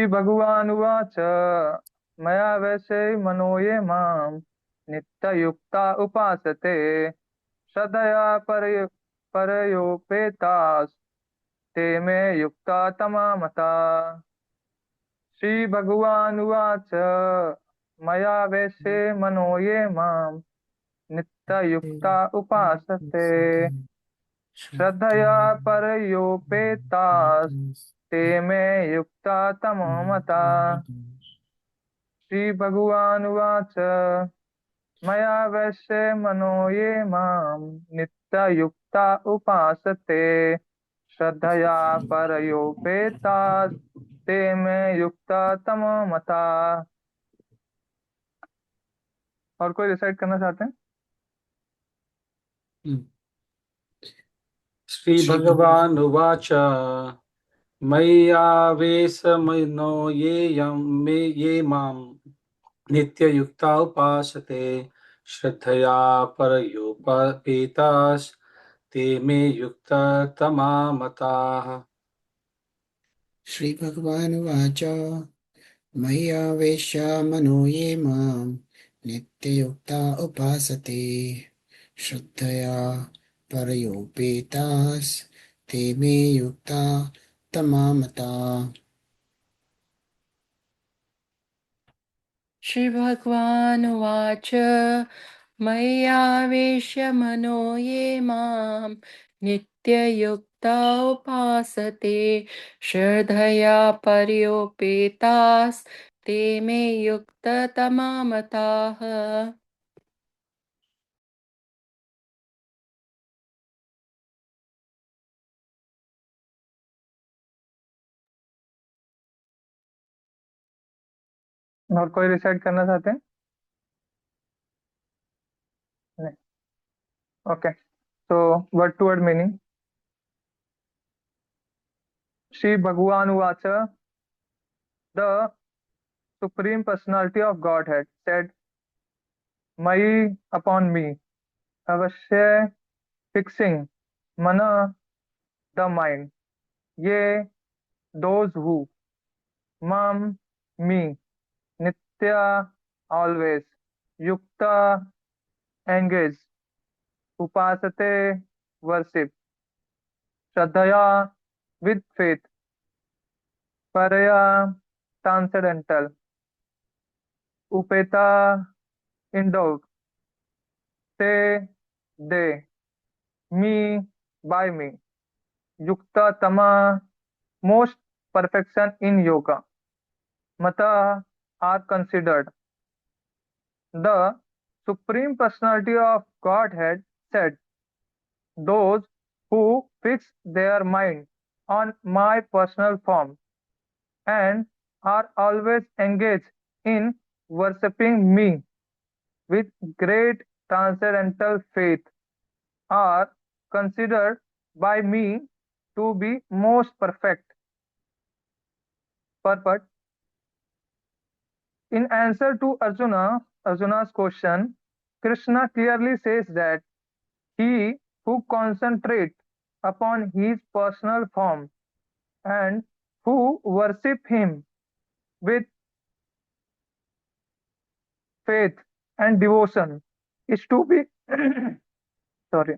श्रीभगवानुवाच मया वैसे मनो ये मां नित्ययुक्ता उपासते श्रद्धया परयोपेतास्ते मे युक्ता तमा मता। श्रीभगवानुवाच मया वैसे मनो ये मां नित्ययुक्ता उपासते श्रद्धया परयोपेतास्ते मे युक्ता तमो मता। श्री भगवानुवाच मया वैश्य मनो ये मां नित्ययुक्ता उपासते श्रद्धया परयोपेतास्ते मे युक्ता तमो मता। और कोई डिसाइड करना चाहते हैं? श्रीभगवानुवाच मय्यावेशमनो ये मां नित्ययुक्ता उपासते श्रद्धया परयोपेतास्ते मे युक्ततमा मताः। श्रीभगवानुवाच मय्यावेश्य मनो ये मां नित्ययुक्ता उपासते श्रद्धया परयोपेतास्ते मे युक्ता तमा मता। श्रीभगवानुवाच मय्यावेश्य मनो ये मां नित्ययुक्ता उपासते श्रद्धया पर्योपेतास्ते मे युक्ततमा मताः। और कोई डिसाइड करना चाहते हैं? नहीं। ओके, तो word to word meaning. Shri भगवानुवाच the supreme personality of Godhead said मयि upon me अवश्य fixing mana the mind ye those who mam me nitya always yukta engaged upasate worship shraddhaya with faith paraya transcendental upeta endowed te de me by me yukta tama most perfection in yoga mata are considered. The Supreme Personality of Godhead said, those who fix their mind on my personal form and are always engaged in worshipping me with great transcendental faith are considered by me to be most perfect. In answer to Arjuna's question, Krishna clearly says that he who concentrates upon his personal form and who worship him with faith and devotion is to be sorry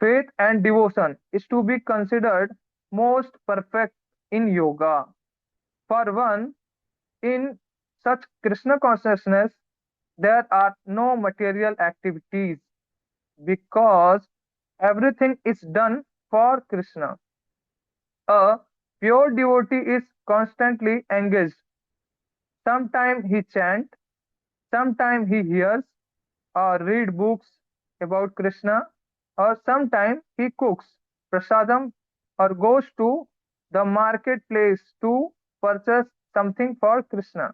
faith and devotion is to be considered most perfect in yoga. For one in such Krishna consciousness there are no material activities because everything is done for Krishna. A pure devotee is constantly engaged. Sometimes he chants, sometimes he hears or read books about Krishna, or sometimes he cooks prasadam or goes to the marketplace to purchase something for Krishna,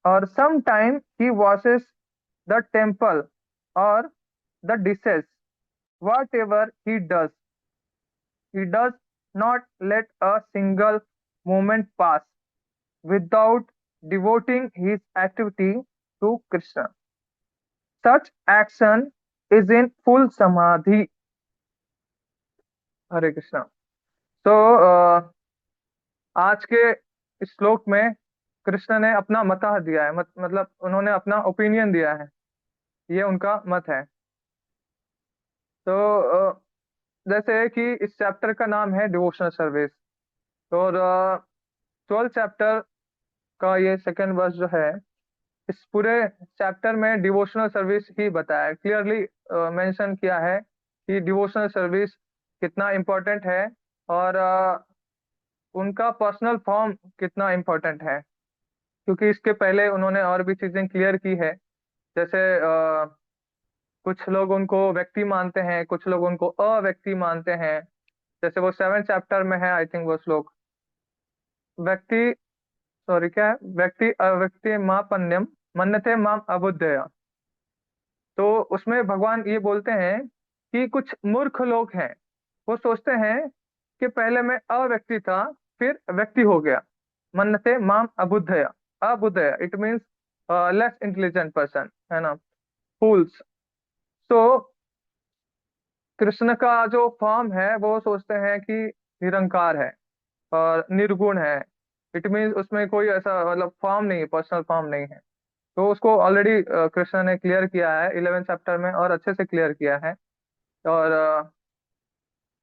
or sometimes he washes the temple or the dishes. Whatever he does not let a single moment pass without devoting his activity to Krishna. Such action is in full samadhi. हरे कृष्णा। तो आज के इस श्लोक में कृष्ण ने अपना मतः दिया है, मतलब उन्होंने अपना ओपिनियन दिया है, ये उनका मत है। तो जैसे कि इस चैप्टर का नाम है डिवोशनल सर्विस, और 12 चैप्टर का ये सेकंड वर्स जो है, इस पूरे चैप्टर में डिवोशनल सर्विस ही बताया, क्लियरली मेंशन किया है कि डिवोशनल सर्विस कितना इम्पोर्टेंट है, और उनका पर्सनल फॉर्म कितना इम्पोर्टेंट है। क्योंकि इसके पहले उन्होंने और भी चीजें क्लियर की है, जैसे कुछ लोग उनको व्यक्ति मानते हैं, कुछ लोग उनको अव्यक्ति मानते हैं। जैसे वो 7 चैप्टर में है, आई थिंक वो श्लोक, व्यक्ति, सॉरी क्या है, व्यक्ति अव्यक्ति मापन्यम मन्यते माम अबुद्धया। तो उसमें भगवान ये बोलते हैं कि कुछ मूर्ख लोग हैं, वो सोचते हैं कि पहले मैं अव्यक्ति था, फिर व्यक्ति हो गया। मन्नते माम अबुद्धया, अबुद्धया it means less intelligent person, है ना, फूल्स। तो कृष्ण का जो फॉर्म है, वो सोचते हैं कि निरंकार है और निर्गुण है। इट मीन्स उसमें कोई ऐसा मतलब फॉर्म नहीं है, पर्सनल फॉर्म नहीं है। तो उसको ऑलरेडी कृष्ण ने क्लियर किया है 11 चैप्टर में, और अच्छे से क्लियर किया है। और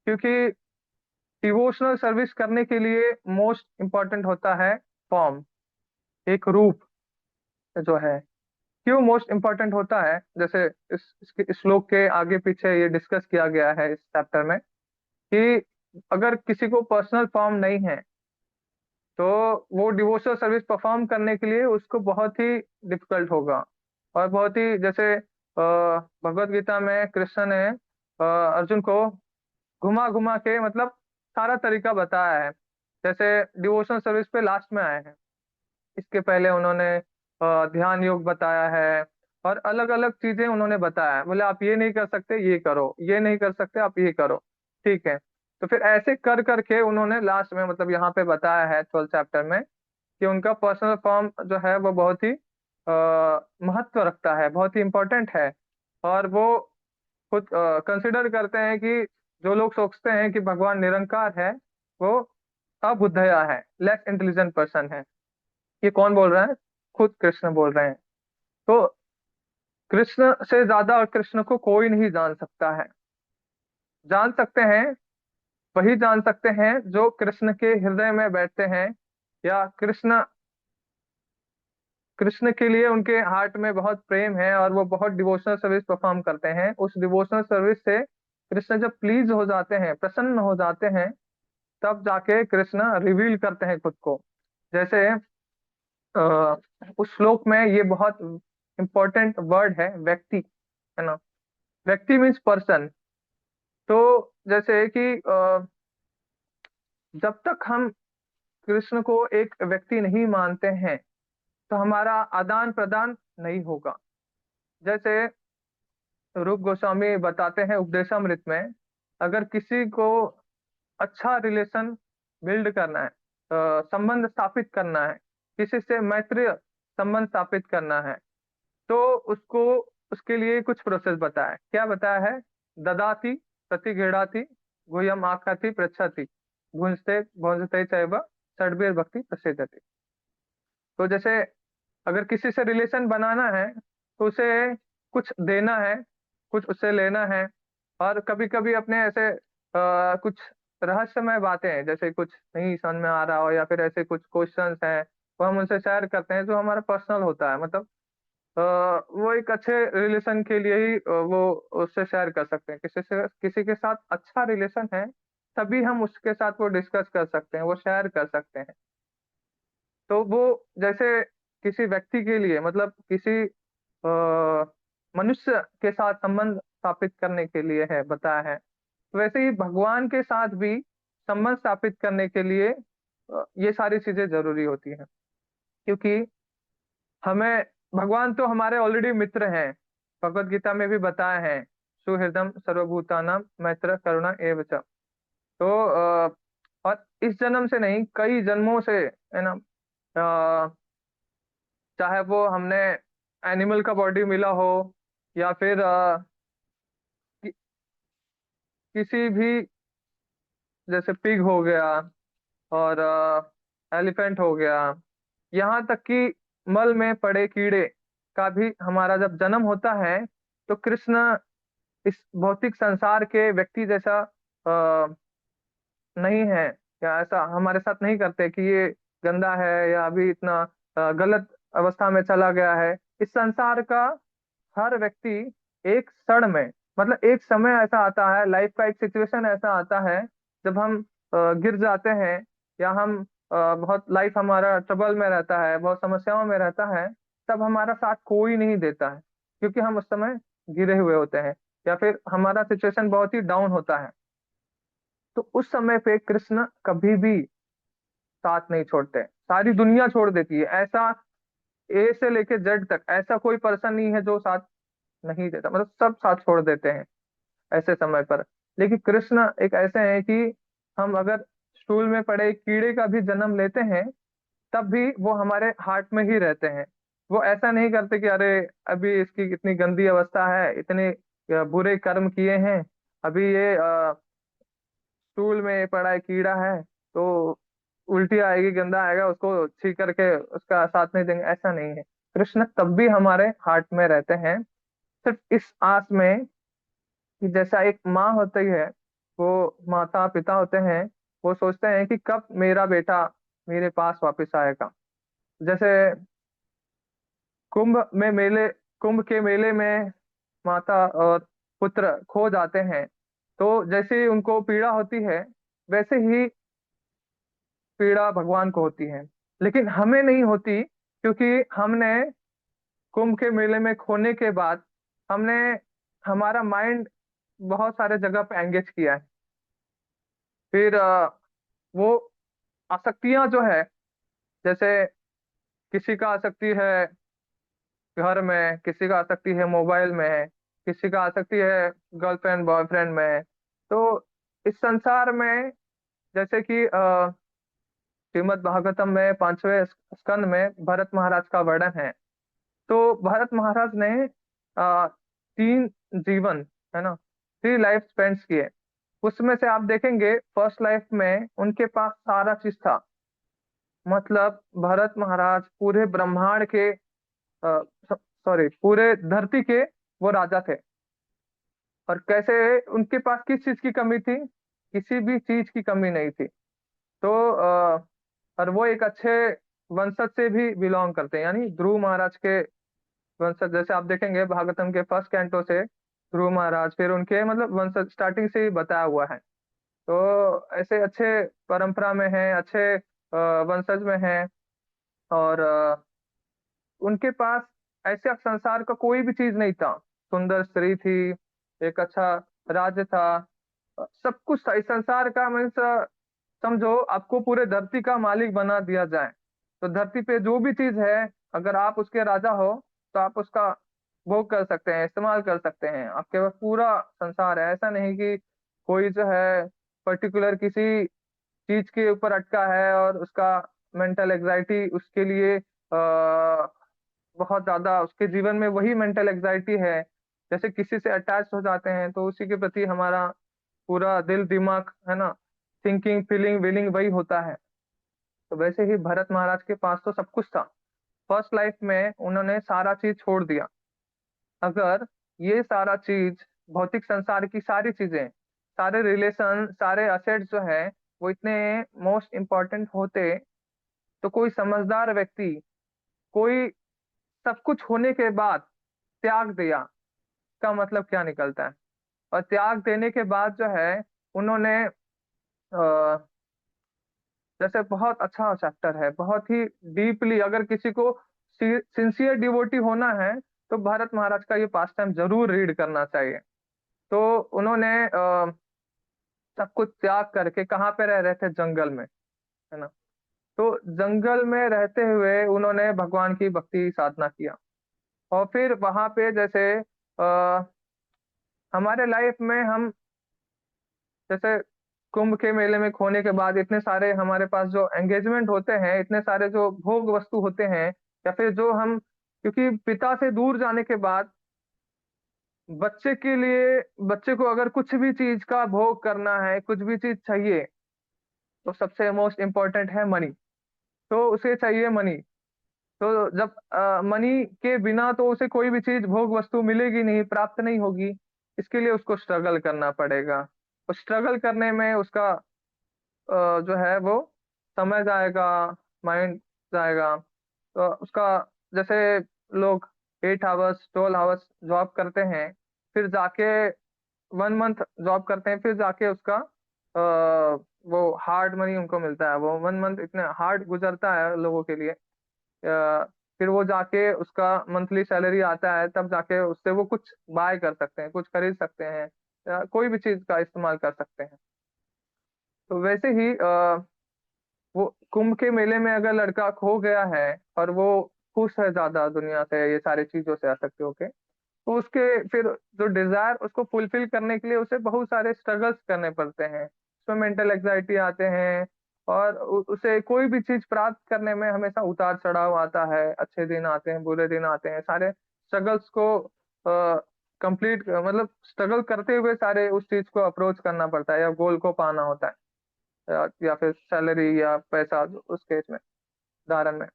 क्योंकि डिवोशनल सर्विस करने के लिए मोस्ट इम्पोर्टेंट होता है फॉर्म, एक रूप जो है। क्यों मोस्ट इम्पोर्टेंट होता है, जैसे इस श्लोक के आगे पीछे ये डिस्कस किया गया है इस चैप्टर में, कि अगर किसी को पर्सनल फॉर्म नहीं है, तो वो डिवोशनल सर्विस परफॉर्म करने के लिए उसको बहुत ही डिफिकल्ट होगा। और बहुत ही, जैसे भगवत गीता में कृष्ण ने अर्जुन को घुमा घुमा के मतलब सारा तरीका बताया है। जैसे डिवोशनल सर्विस पे लास्ट में आए हैं, इसके पहले उन्होंने ध्यान योग बताया है, और अलग अलग चीजें उन्होंने बताया है। बोले आप ये नहीं कर सकते, ये करो, ये नहीं कर सकते, आप ये करो, ठीक है। तो फिर ऐसे कर करके उन्होंने लास्ट में मतलब यहाँ पे बताया है 12 चैप्टर में कि उनका पर्सनल फॉर्म जो है वो बहुत ही महत्व रखता है, बहुत ही इंपॉर्टेंट है। और वो खुद कंसिडर करते हैं कि जो लोग सोचते हैं कि भगवान निरंकार है, वो अबुद्धया है, लेस इंटेलिजेंट पर्सन है। ये कौन बोल रहा है? खुद कृष्ण बोल रहे हैं। तो कृष्ण से ज्यादा और कृष्ण को कोई नहीं जान सकता है। जान सकते हैं, वही जान सकते हैं जो कृष्ण के हृदय में बैठते हैं, या कृष्ण कृष्ण के लिए उनके हार्ट में बहुत प्रेम है, और वो बहुत डिवोशनल सर्विस परफॉर्म करते हैं। उस डिवोशनल सर्विस से कृष्ण जब प्लीज हो जाते हैं, प्रसन्न हो जाते हैं, तब जाके कृष्ण रिवील करते हैं खुद को। जैसे अ, उस श्लोक में ये बहुत इंपॉर्टेंट वर्ड है व्यक्ति, है ना। व्यक्ति मीन्स पर्सन। तो जैसे कि जब तक हम कृष्ण को एक व्यक्ति नहीं मानते हैं, तो हमारा आदान प्रदान नहीं होगा। जैसे रूप गोस्वामी बताते हैं उपदेशामृत में, अगर किसी को अच्छा रिलेशन बिल्ड करना है, संबंध स्थापित करना है, किसी से मैत्रीय संबंध स्थापित करना है, तो उसको उसके लिए कुछ प्रोसेस बताया है। क्या बताया है? ददाति प्रतिगृह्णाति गुह्यम आखाति पृच्छति भुंजते भुंजते चैव षड्भिर भक्ति प्रसिद्धति। तो जैसे अगर किसी से रिलेशन बनाना है, तो उसे कुछ देना है, कुछ उससे लेना है। और कभी कभी अपने ऐसे कुछ रहस्यमय बातें हैं, जैसे कुछ नहीं समझ में आ रहा हो, या फिर ऐसे कुछ क्वेश्चंस हैं, वो हम उनसे शेयर करते हैं, जो हमारा पर्सनल होता है। मतलब वो एक अच्छे रिलेशन के लिए ही वो उससे शेयर कर सकते हैं। किसी के साथ अच्छा रिलेशन है, तभी हम उसके साथ वो डिस्कस कर सकते हैं, वो शेयर कर सकते हैं। तो वो जैसे किसी व्यक्ति के लिए, मतलब किसी मनुष्य के साथ संबंध स्थापित करने के लिए है बताया है, वैसे ही भगवान के साथ भी संबंध स्थापित करने के लिए ये सारी चीजें जरूरी होती हैं। क्योंकि हमें, भगवान तो हमारे ऑलरेडी मित्र हैं, भगवत गीता में भी बताया है, सुहृदम सर्वभूतानां मैत्र करुणा एव च। तो और इस जन्म से नहीं, कई जन्मों से, है ना, चाहे वो हमने एनिमल का बॉडी मिला हो, या फिर कि, किसी भी, जैसे पिग हो गया, और एलिफेंट हो गया, यहाँ तक कि मल में पड़े कीड़े का भी हमारा जब जन्म होता है तो कृष्ण इस भौतिक संसार के व्यक्ति जैसा नहीं है, या ऐसा हमारे साथ नहीं करते कि ये गंदा है या अभी इतना गलत अवस्था में चला गया है। इस संसार का हर व्यक्ति एक क्षण में, मतलब एक समय ऐसा आता है, लाइफ का एक सिचुएशन ऐसा आता है जब हम गिर जाते हैं, या हम बहुत लाइफ हमारा ट्रबल में रहता है, बहुत समस्याओं में रहता है, तब हमारा साथ कोई नहीं देता है, क्योंकि हम उस समय गिरे हुए होते हैं, या फिर हमारा सिचुएशन बहुत ही डाउन होता है। तो उस समय पे कृष्ण कभी भी साथ नहीं छोड़ते, सारी दुनिया छोड़ देती है। ऐसा ए से लेके जेड तक ऐसा कोई पर्सन नहीं है जो साथ नहीं देता, मतलब सब साथ छोड़ देते हैं ऐसे समय पर। लेकिन कृष्ण एक ऐसे हैं कि हम अगर स्टूल में पड़े कीड़े का भी जन्म लेते हैं तब भी वो हमारे हार्ट में ही रहते हैं। वो ऐसा नहीं करते कि अरे अभी इसकी कितनी गंदी अवस्था है, इतने बुरे कर्म किए हैं, अभी ये स्टूल में पड़ा है कीड़ा है तो उल्टी आएगी, गंदा आएगा, उसको ठीक करके उसका साथ नहीं देंगे, ऐसा नहीं है। कृष्ण तब भी हमारे हार्ट में रहते हैं, सिर्फ इस आस में कि जैसा एक माँ होती है, वो माता पिता होते हैं, वो सोचते हैं कि कब मेरा बेटा मेरे पास वापस आएगा। जैसे कुंभ में मेले कुंभ के मेले में माता और पुत्र खो जाते हैं, तो जैसे ही उनको पीड़ा होती है वैसे ही पीड़ा भगवान को होती है, लेकिन हमें नहीं होती, क्योंकि हमने कुंभ के मेले में खोने के बाद हमने हमारा माइंड बहुत सारे जगह पे एंगेज किया है। फिर वो आसक्तियां जो है, जैसे किसी का आसक्ति है घर में, किसी का आसक्ति है मोबाइल में, किसी का आसक्ति है गर्लफ्रेंड बॉयफ्रेंड में। तो इस संसार में जैसे कि श्रीमद् भागवतम में 5वें स्कंद में भरत महाराज का वर्णन है। तो भरत महाराज ने 3 जीवन, है ना, 3 लाइफ स्पेंड्स किए। उसमें से आप देखेंगे फर्स्ट लाइफ में उनके पास सारा चीज था, मतलब भरत महाराज पूरे ब्रह्मांड के सॉरी पूरे धरती के वो राजा थे। और कैसे उनके पास किस चीज की कमी थी? किसी भी चीज की कमी नहीं थी। तो और वो एक अच्छे वंशज से भी बिलोंग करते हैं, यानी ध्रुव महाराज के वंशज। जैसे आप देखेंगे भागवतम के फर्स्ट कैंटो से ध्रुव महाराज, फिर उनके मतलब वंशज स्टार्टिंग से ही बताया हुआ है। तो ऐसे अच्छे परंपरा में है, अच्छे वंशज में है। और उनके पास ऐसे संसार का कोई भी चीज नहीं था। सुंदर स्त्री थी, एक अच्छा राज्य था, सब कुछ था इस संसार का। मीन्स समझो आपको पूरे धरती का मालिक बना दिया जाए, तो धरती पे जो भी चीज है, अगर आप उसके राजा हो तो आप उसका भोग कर सकते हैं, इस्तेमाल कर सकते हैं। आपके पास पूरा संसार है। ऐसा नहीं कि कोई जो है पर्टिकुलर किसी चीज के ऊपर अटका है और उसका मेंटल एग्जाइटी उसके लिए बहुत ज्यादा, उसके जीवन में वही मेंटल एग्जाइटी है। जैसे किसी से अटैच हो जाते हैं तो उसी के प्रति हमारा पूरा दिल दिमाग, है ना, थिंकिंग फीलिंग विलिंग वही होता है। तो वैसे ही भरत महाराज के पास तो सब कुछ था। फर्स्ट लाइफ में उन्होंने सारा चीज छोड़ दिया। अगर ये सारा चीज, भौतिक संसार की सारी चीजें, सारे रिलेशन, सारे असेट्स जो है वो इतने मोस्ट इम्पोर्टेंट होते, तो कोई समझदार व्यक्ति, कोई सब कुछ होने के बाद त्याग दिया, का मतलब क्या निकलता है? और त्याग देने के बाद जो है उन्होंने जैसे बहुत अच्छा चैप्टर है, बहुत ही डीपली, अगर किसी को सिंसियर डिवोटी होना है तो भारत महाराज का ये पास टाइम जरूर रीड करना चाहिए। तो उन्होंने सब कुछ त्याग करके कहाँ पे रह रहे थे? जंगल में, है ना। तो जंगल में रहते हुए उन्होंने भगवान की भक्ति साधना किया। और फिर वहां पे जैसे आ, हमारे लाइफ में हम जैसे कुंभ के मेले में खोने के बाद इतने सारे हमारे पास जो एंगेजमेंट होते हैं, इतने सारे जो भोग वस्तु होते हैं, या फिर जो हम, क्योंकि पिता से दूर जाने के बाद बच्चे के लिए, बच्चे को अगर कुछ भी चीज का भोग करना है, कुछ भी चीज चाहिए, तो सबसे मोस्ट इम्पोर्टेंट है मनी। तो उसे चाहिए मनी। तो जब मनी के बिना तो उसे कोई भी चीज भोग वस्तु मिलेगी नहीं, प्राप्त नहीं होगी। इसके लिए उसको स्ट्रगल करना पड़ेगा। उस स्ट्रगल करने में उसका जो है वो समय जाएगा, माइंड जाएगा। तो उसका जैसे लोग 8 आवर्स 12 आवर्स जॉब करते हैं, फिर जाके 1 मंथ जॉब करते हैं, फिर जाके उसका वो हार्ड मनी उनको मिलता है। वो 1 मंथ इतने हार्ड गुजरता है लोगों के लिए। फिर वो जाके उसका मंथली सैलरी आता है, तब जाके उससे वो कुछ बाय कर सकते हैं, कुछ खरीद सकते हैं, या कोई भी चीज का इस्तेमाल कर सकते हैं। तो वैसे ही वो कुंभ के मेले में अगर लड़का खो गया है और वो खुश है ज्यादा दुनिया से, ये सारी चीजों से आसक्ति होके, तो उसके फिर जो डिजायर उसको फुलफिल करने के लिए उसे बहुत सारे स्ट्रगल्स करने पड़ते हैं। उसमें मेंटल एग्जाइटी आते हैं, और उसे कोई भी चीज प्राप्त करने में हमेशा उतार चढ़ाव आता है, अच्छे दिन आते हैं, बुरे दिन आते हैं। सारे स्ट्रगल्स को कंप्लीट मतलब स्ट्रगल करते हुए सारे उस चीज को अप्रोच करना पड़ता है, या गोल को पाना होता है, या फिर सैलरी या पैसा उस केस में, उदाहरण में।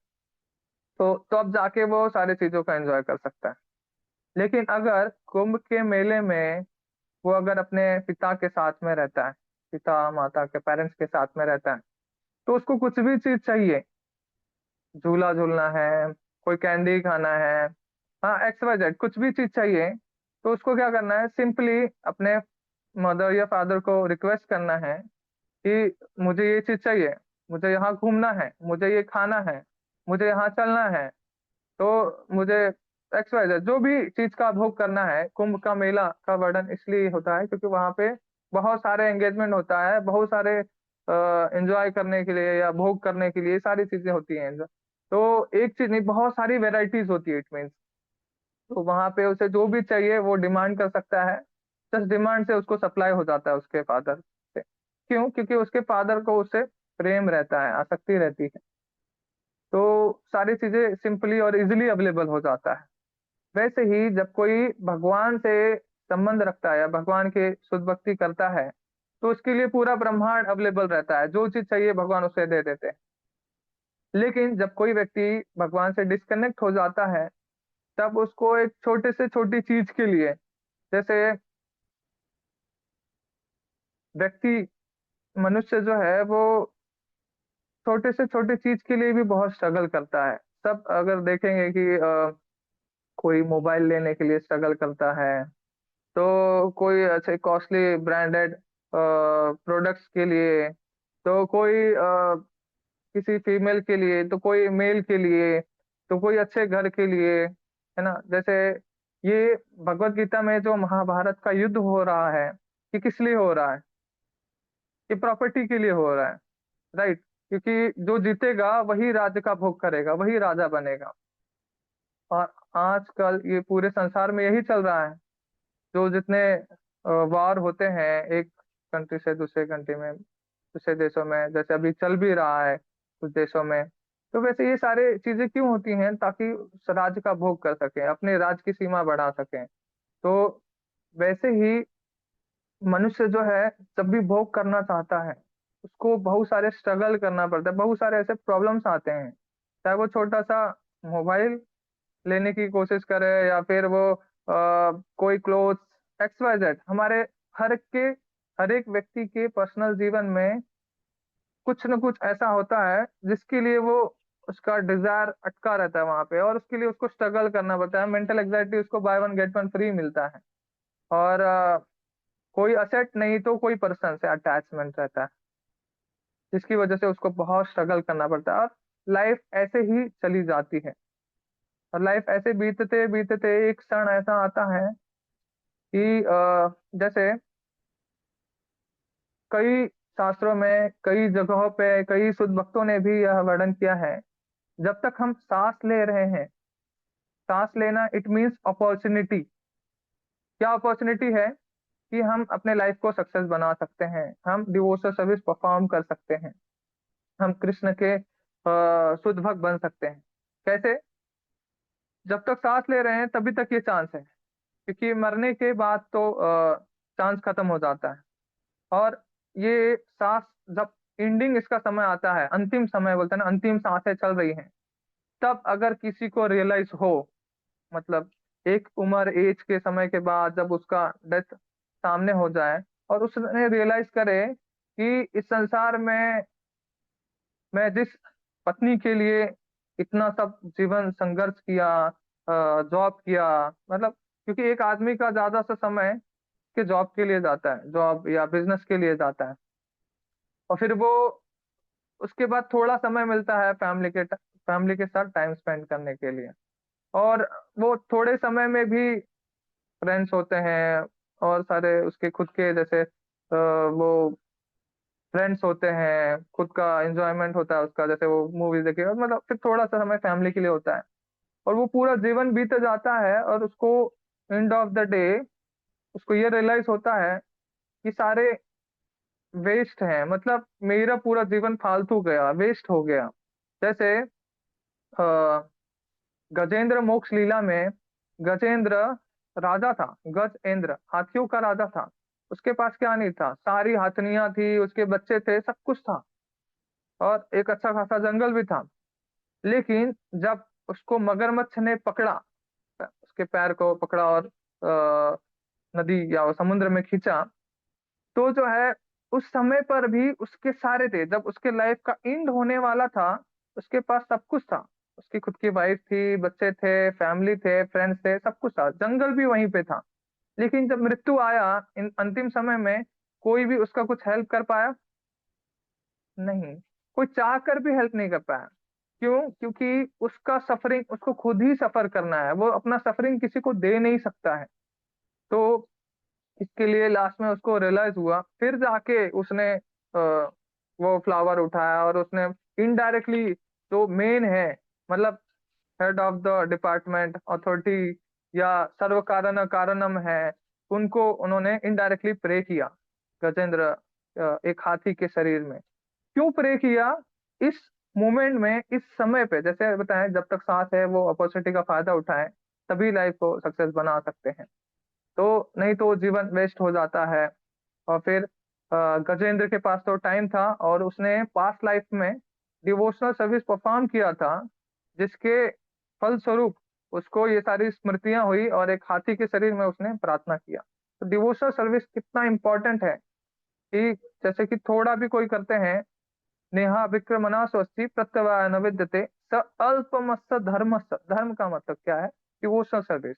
तो अब जाके वो सारी चीजों का एंजॉय कर सकता है। लेकिन अगर कुंभ के मेले में वो अगर अपने पिता के साथ में रहता है, पिता माता के पेरेंट्स के साथ में रहता है, तो उसको कुछ भी चीज चाहिए, झूला झूलना है, कोई कैंडी खाना है, हाँ XYZ कुछ भी चीज चाहिए, तो उसको क्या करना है, सिंपली अपने मदर या फादर को रिक्वेस्ट करना है कि मुझे ये चीज चाहिए, मुझे यहाँ घूमना है, मुझे ये खाना है, मुझे यहाँ चलना है। तो मुझे XYZ जो भी चीज का भोग करना है। कुंभ का मेला का वर्णन इसलिए होता है क्योंकि वहां पे बहुत सारे एंगेजमेंट होता है, बहुत सारे एंजॉय करने के लिए या भोग करने के लिए सारी चीजें होती हैं। तो एक चीज नहीं, बहुत सारी वेराइटीज होती है, इट मीन्स। तो वहां पे उसे जो भी चाहिए वो डिमांड कर सकता है, जस्ट डिमांड से उसको सप्लाई हो जाता है उसके फादर से। क्यों? क्योंकि उसके फादर को उससे प्रेम रहता है, आसक्ति रहती है। तो सारी चीजें सिंपली और इजिली अवेलेबल हो जाता है। वैसे ही जब कोई भगवान से संबंध रखता है या भगवान के शुद्ध भक्ति करता है, तो उसके लिए पूरा ब्रह्मांड अवेलेबल रहता है, जो चीज चाहिए भगवान उसे दे देते हैं। लेकिन जब कोई व्यक्ति भगवान से डिस्कनेक्ट हो जाता है, तब उसको एक छोटे से छोटी चीज के लिए, जैसे व्यक्ति मनुष्य जो है वो छोटे से छोटे चीज के लिए भी बहुत स्ट्रगल करता है। सब अगर देखेंगे कि कोई मोबाइल लेने के लिए स्ट्रगल करता है, तो कोई अच्छे कॉस्टली ब्रांडेड प्रोडक्ट्स के लिए, तो कोई किसी फीमेल के लिए, तो कोई मेल के लिए, तो कोई अच्छे घर के लिए, है ना। जैसे ये भगवत गीता में जो महाभारत का युद्ध हो रहा है, ये किस लिए हो रहा है? ये प्रॉपर्टी के लिए हो रहा है, राइट। क्योंकि जो जीतेगा वही राज्य का भोग करेगा, वही राजा बनेगा। और आजकल ये पूरे संसार में यही चल रहा है। जो जितने वार होते हैं एक कंट्री से दूसरे कंट्री में, दूसरे देशों में, जैसे अभी चल भी रहा है कुछ देशों में। तो वैसे ये सारे चीजें क्यों होती हैं? ताकि उस राज्य का भोग कर सकें, अपने राज्य की सीमा बढ़ा सकें। तो वैसे ही मनुष्य जो है जब भी भोग करना चाहता है, उसको बहुत सारे स्ट्रगल करना पड़ता है, बहुत सारे ऐसे प्रॉब्लम्स आते हैं। चाहे वो छोटा सा मोबाइल लेने की कोशिश करे, या फिर वो कोई क्लोथ्स XYZ। हमारे हर एक व्यक्ति के पर्सनल जीवन में कुछ न कुछ ऐसा होता है जिसके लिए वो उसका डिजायर अटका रहता है वहां पे, और उसके लिए उसको स्ट्रगल करना पड़ता है। मेंटल एग्जाइटी, उसको by one get one free मिलता है। और कोई असेट नहीं तो कोई पर्सन से अटैचमेंट रहता है, जिसकी वजह से उसको बहुत स्ट्रगल करना पड़ता है। और लाइफ ऐसे ही चली जाती है, और लाइफ ऐसे बीतते बीतते एक क्षण ऐसा आता है कि जैसे कई शास्त्रों में, कई जगहों पे, कई शुद्ध भक्तों ने भी यह वर्णन किया है, जब तक हम सांस ले रहे हैं, सांस लेना इट मीन्स अपॉर्चुनिटी। क्या अपॉर्चुनिटी है? कि हम अपने लाइफ को सक्सेस बना सकते हैं, हम डिवोशनल सर्विस परफॉर्म कर सकते हैं, हम कृष्ण के शुद्ध भक्त बन सकते हैं। कैसे? जब तक सांस ले रहे हैं तभी तक ये चांस है, क्योंकि मरने के बाद तो चांस खत्म हो जाता है। और ये सांस जब एंडिंग इसका समय आता है, अंतिम समय बोलते हैं ना, अंतिम सांसें चल रही हैं, तब अगर किसी को रियलाइज हो, मतलब एक उम्र एज के समय के बाद जब उसका डेथ सामने हो जाए और उसने रियलाइज करे कि इस संसार में मैं जिस पत्नी के लिए इतना सब जीवन संघर्ष किया, जॉब किया, मतलब क्योंकि एक आदमी का ज्यादा सा समय के जॉब के लिए जाता है, जॉब या बिजनेस के लिए जाता है, और फिर वो उसके बाद थोड़ा समय मिलता है फैमिली के साथ टाइम स्पेंड करने के लिए, और वो थोड़े समय में भी फ्रेंड्स होते हैं और सारे उसके खुद के जैसे वो फ्रेंड्स होते हैं, खुद का एंजॉयमेंट होता है उसका, जैसे वो मूवीज देखे, और मतलब फिर थोड़ा सा समय फैमिली के लिए होता है, और वो पूरा जीवन बीत जाता है और उसको एंड ऑफ द डे उसको ये रियलाइज होता है कि सारे वेस्ट हैं, मतलब मेरा पूरा जीवन फालतू गया, वेस्ट हो गया। जैसे अ, गजेंद्र मोक्ष लीला में गजेंद्र राजा था, गजेंद्र हाथियों का राजा था, उसके पास क्या नहीं था, सारी हथनियां थी, उसके बच्चे थे, सब कुछ था, और एक अच्छा खासा जंगल भी था। लेकिन जब उसको मगरमच्छ ने पकड़ा, उसके पैर को पकड़ा और नदी या समुद्र में खींचा, तो जो है उस समय पर भी उसके सारे थे, जब उसके लाइफ का एंड होने वाला था उसके पास सब कुछ था, उसकी खुद की वाइफ थी, बच्चे थे, फैमिली थे, फ्रेंड्स थे, सब कुछ था, जंगल भी वहीं पे था। लेकिन जब मृत्यु आया इन अंतिम समय में, कोई भी उसका कुछ हेल्प कर पाया नहीं, कोई चाह कर भी हेल्प नहीं कर पाया। क्यों? क्योंकि उसका सफरिंग उसको खुद ही सफर करना है, वो अपना सफरिंग किसी को दे नहीं सकता है। तो इसके लिए लास्ट में उसको रियलाइज हुआ, फिर जाके उसने वो फ्लावर उठाया और उसने इनडायरेक्टली जो मेन है, मतलब head of the department authority या सर्व कारण कारणम है, उनको उन्होंने इनडायरेक्टली प्रे किया। गजेंद्र एक हाथी के शरीर में क्यों प्रे किया? इस मोमेंट में, इस समय पे, जैसे बताएं, जब तक सांस है वो अपॉर्चुनिटी का फायदा उठाएं, तभी लाइफ को सक्सेस बना सकते हैं। तो नहीं तो जीवन वेस्ट हो जाता है। और फिर गजेंद्र के पास तो टाइम था और उसने पास्ट लाइफ में डिवोशनल सर्विस परफॉर्म किया था, जिसके फलस्वरूप उसको ये सारी स्मृतियां हुई और एक हाथी के शरीर में उसने प्रार्थना किया। तो डिवोशनल सर्विस कितना इंपॉर्टेंट है कि जैसे कि थोड़ा भी कोई करते हैं, नेहा विक्रमणा स्वस्ति प्रत्यवाय न विद्यते स अल्पमस्य धर्मस्य, धर्म का मतलब क्या है? Devotional service.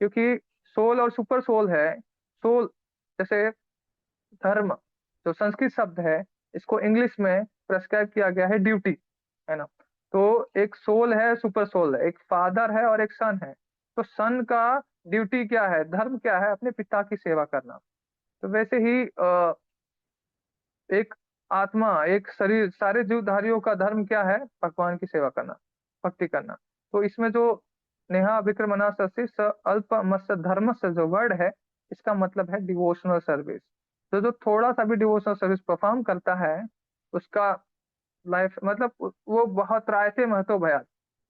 क्योंकि सोल और सुपर सोल है। सोल जैसे धर्म जो संस्कृत शब्द है, इसको इंग्लिश में प्रेस्क्राइब किया गया है ड्यूटी, है ना। तो एक सोल है, सुपर सोल है, एक फादर है और एक सन है। तो सन का ड्यूटी क्या है, धर्म क्या है? अपने पिता की सेवा करना। तो वैसे ही एक आत्मा, एक शरीर, सारे जीवधारियों का धर्म क्या है? भगवान की सेवा करना, भक्ति करना। तो इसमें जो नेहा विक्रमणा स अल्प मत्स्य धर्म से जो वर्ड है, इसका मतलब है डिवोशनल सर्विस। तो जो थोड़ा सा भी डिवोशनल सर्विस परफॉर्म करता है, उसका लाइफ मतलब वो बहुत त्रायते महतो भयात।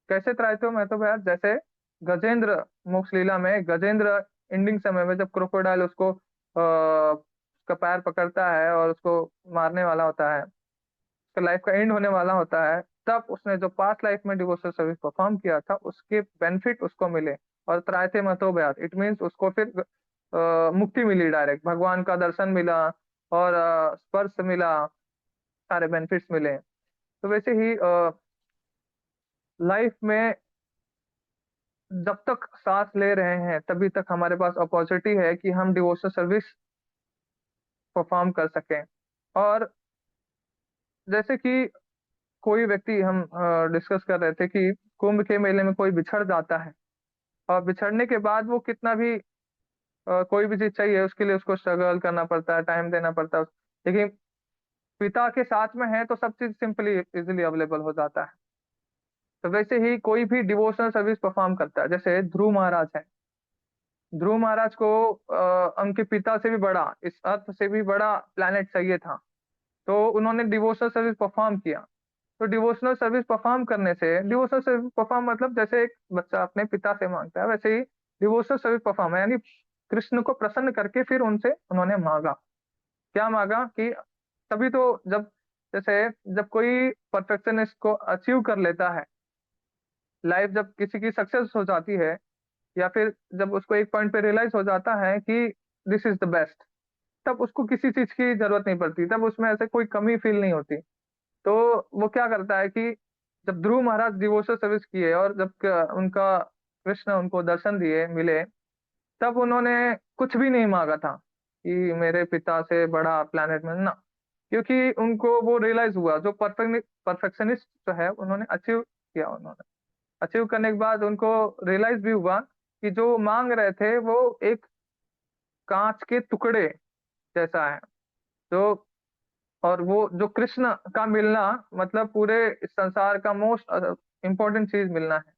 कैसे त्रायते महतो भयात? जैसे गजेंद्र मोक्ष लीला में गजेंद्र एंडिंग समय में जब क्रोकोडाइल उसको उसका पैर पकड़ता है और उसको मारने वाला होता है, उसका लाइफ का एंड होने वाला होता है, तब उसने जो पास्ट लाइफ में डिवोशनल सर्विस परफॉर्म किया था उसके बेनिफिट उसको मिले। और त्रायते महतो भयात इट मीन्स उसको फिर मुक्ति मिली, डायरेक्ट भगवान का दर्शन मिला और स्पर्श मिला, सारे बेनिफिट्स मिले। तो वैसे ही लाइफ में जब तक सांस ले रहे हैं तभी तक हमारे पास अपॉर्चुनिटी है कि हम डिवोशनल सर्विस परफॉर्म कर सकें। और जैसे कि कोई व्यक्ति, हम डिस्कस कर रहे थे कि कुंभ के मेले में कोई बिछड़ जाता है, और बिछड़ने के बाद वो कितना भी कोई भी चीज चाहिए उसके लिए उसको स्ट्रगल करना पड़ता है, टाइम देना पड़ता है, लेकिन पिता के साथ में है तो सब चीज सिंपली इजिली अवेलेबल हो जाता है। तो वैसे ही कोई भी डिवोशनल सर्विस परफॉर्म करता है, जैसे ध्रुव महाराज है। ध्रुव महाराज को उनके पिता से भी बड़ा, इस अर्थ से भी बड़ा प्लैनेट चाहिए था, तो उन्होंने डिवोशनल सर्विस परफॉर्म किया। तो डिवोशनल सर्विस परफॉर्म करने से, डिवोशनल सर्विस परफॉर्म मतलब जैसे एक बच्चा अपने पिता से मांगता है, वैसे ही डिवोशनल सर्विस परफॉर्म है, यानी कृष्ण को प्रसन्न करके फिर उनसे उन्होंने मांगा। क्या मांगा? कि तभी तो जब जैसे जब कोई परफेक्शनिस्ट को अचीव कर लेता है, लाइफ जब किसी की सक्सेस हो जाती है, या फिर जब उसको एक पॉइंट पे रियलाइज हो जाता है कि दिस इज द बेस्ट, तब उसको किसी चीज की जरूरत नहीं पड़ती, तब उसमें ऐसे कोई कमी फील नहीं होती। तो वो क्या करता है कि जब ध्रुव महाराज डिवोशनल सर्विस किए और जब उनका कृष्ण उनको दर्शन दिए मिले, तब उन्होंने कुछ भी नहीं मांगा था कि मेरे पिता से बड़ा प्लेनेट मिलना, क्योंकि उनको वो रियलाइज हुआ, जो परफेक्शनिस्ट जो है उन्होंने अचीव किया। उन्होंने अचीव करने के बाद उनको रियलाइज भी हुआ कि जो मांग रहे थे वो एक कांच के टुकड़े जैसा है। जो और वो जो कृष्ण का मिलना मतलब पूरे इस संसार का मोस्ट इम्पोर्टेंट चीज मिलना है।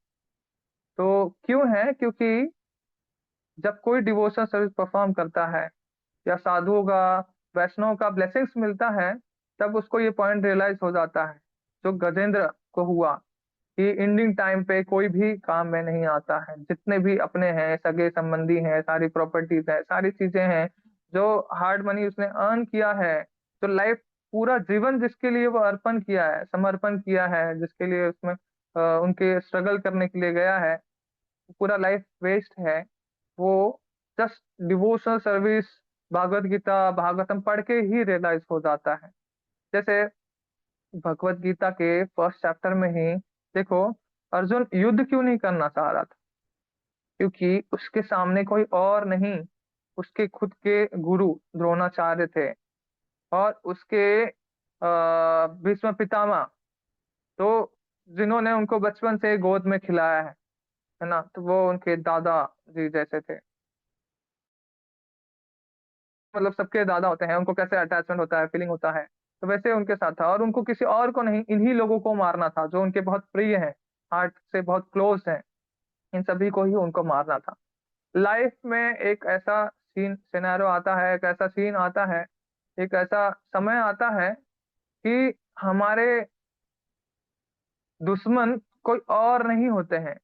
तो क्यों है? क्योंकि जब कोई डिवोशनल सर्विस परफॉर्म करता है या साधुओं का, वैष्णव का ब्लेसिंग्स मिलता है, तब उसको ये पॉइंट रियलाइज हो जाता है जो गजेंद्र को हुआ कि एंडिंग टाइम पे कोई भी काम में नहीं आता है। जितने भी अपने हैं, सगे संबंधी हैं, सारी प्रॉपर्टीज हैं, सारी चीजें हैं, जो हार्ड मनी उसने अर्न किया है, जो लाइफ पूरा जीवन जिसके लिए वो अर्पण किया है, समर्पण किया है, जिसके लिए उसमें उनके स्ट्रगल करने के लिए गया है, पूरा लाइफ वेस्ट है। वो just devotional service, Bhagavad Gita, Bhagavatam पढ़ के ही रियलाइज हो जाता है। जैसे भगवत गीता के फर्स्ट चैप्टर में ही देखो, अर्जुन युद्ध क्यों नहीं करना चाह रहा था? क्योंकि उसके सामने कोई और नहीं, उसके खुद के गुरु द्रोणाचार्य थे, और उसके भीष्म पितामह, तो जिन्होंने उनको बचपन से गोद में खिलाया है ना, तो वो उनके दादा जी जैसे थे। मतलब सबके दादा होते हैं, उनको कैसे अटैचमेंट होता है, फीलिंग होता है, तो वैसे उनके साथ था। और उनको किसी और को नहीं, इन्हीं लोगों को मारना था जो उनके बहुत प्रिय हैं, हार्ट से बहुत क्लोज हैं। इन सभी को ही उनको मारना था। लाइफ में एक ऐसा सीन सिनेरियो आता है, एक ऐसा सीन आता है, एक ऐसा समय आता है कि हमारे दुश्मन कोई और नहीं होते हैं,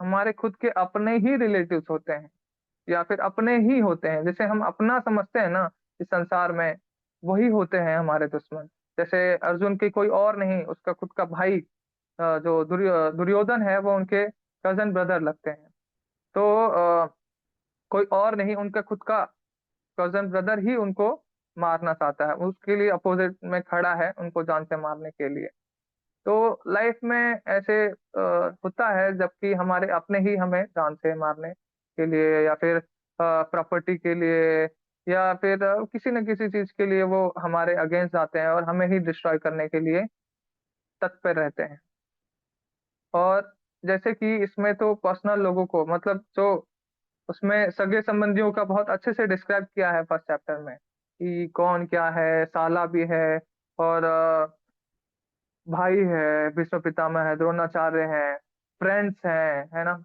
हमारे खुद के अपने ही रिलेटिव्स होते हैं, या फिर अपने ही होते हैं। जैसे हम अपना समझते हैं ना इस संसार में, वही होते हैं हमारे दुश्मन। जैसे अर्जुन की कोई और नहीं, उसका खुद का भाई जो दुर्योधन है, वो उनके कजन ब्रदर लगते हैं। तो कोई और नहीं, उनका खुद का कजन ब्रदर ही उनको मारना चाहता है, उसके लिए अपोजिट में खड़ा है उनको जान से मारने के लिए। तो लाइफ में ऐसे होता है, जबकि हमारे अपने ही हमें जान से मारने के लिए, या फिर प्रॉपर्टी के लिए, या फिर किसी न किसी चीज के लिए वो हमारे अगेंस्ट आते हैं और हमें ही डिस्ट्रॉय करने के लिए तत्पर रहते हैं। और जैसे कि इसमें तो पर्सनल लोगों को, मतलब जो उसमें सगे संबंधियों का बहुत अच्छे से डिस्क्राइब किया है फर्स्ट चैप्टर में, कि कौन क्या है, साला भी है, और भाई है, भीष्म पितामह है, द्रोणाचार्य हैं, फ्रेंड्स हैं, है ना।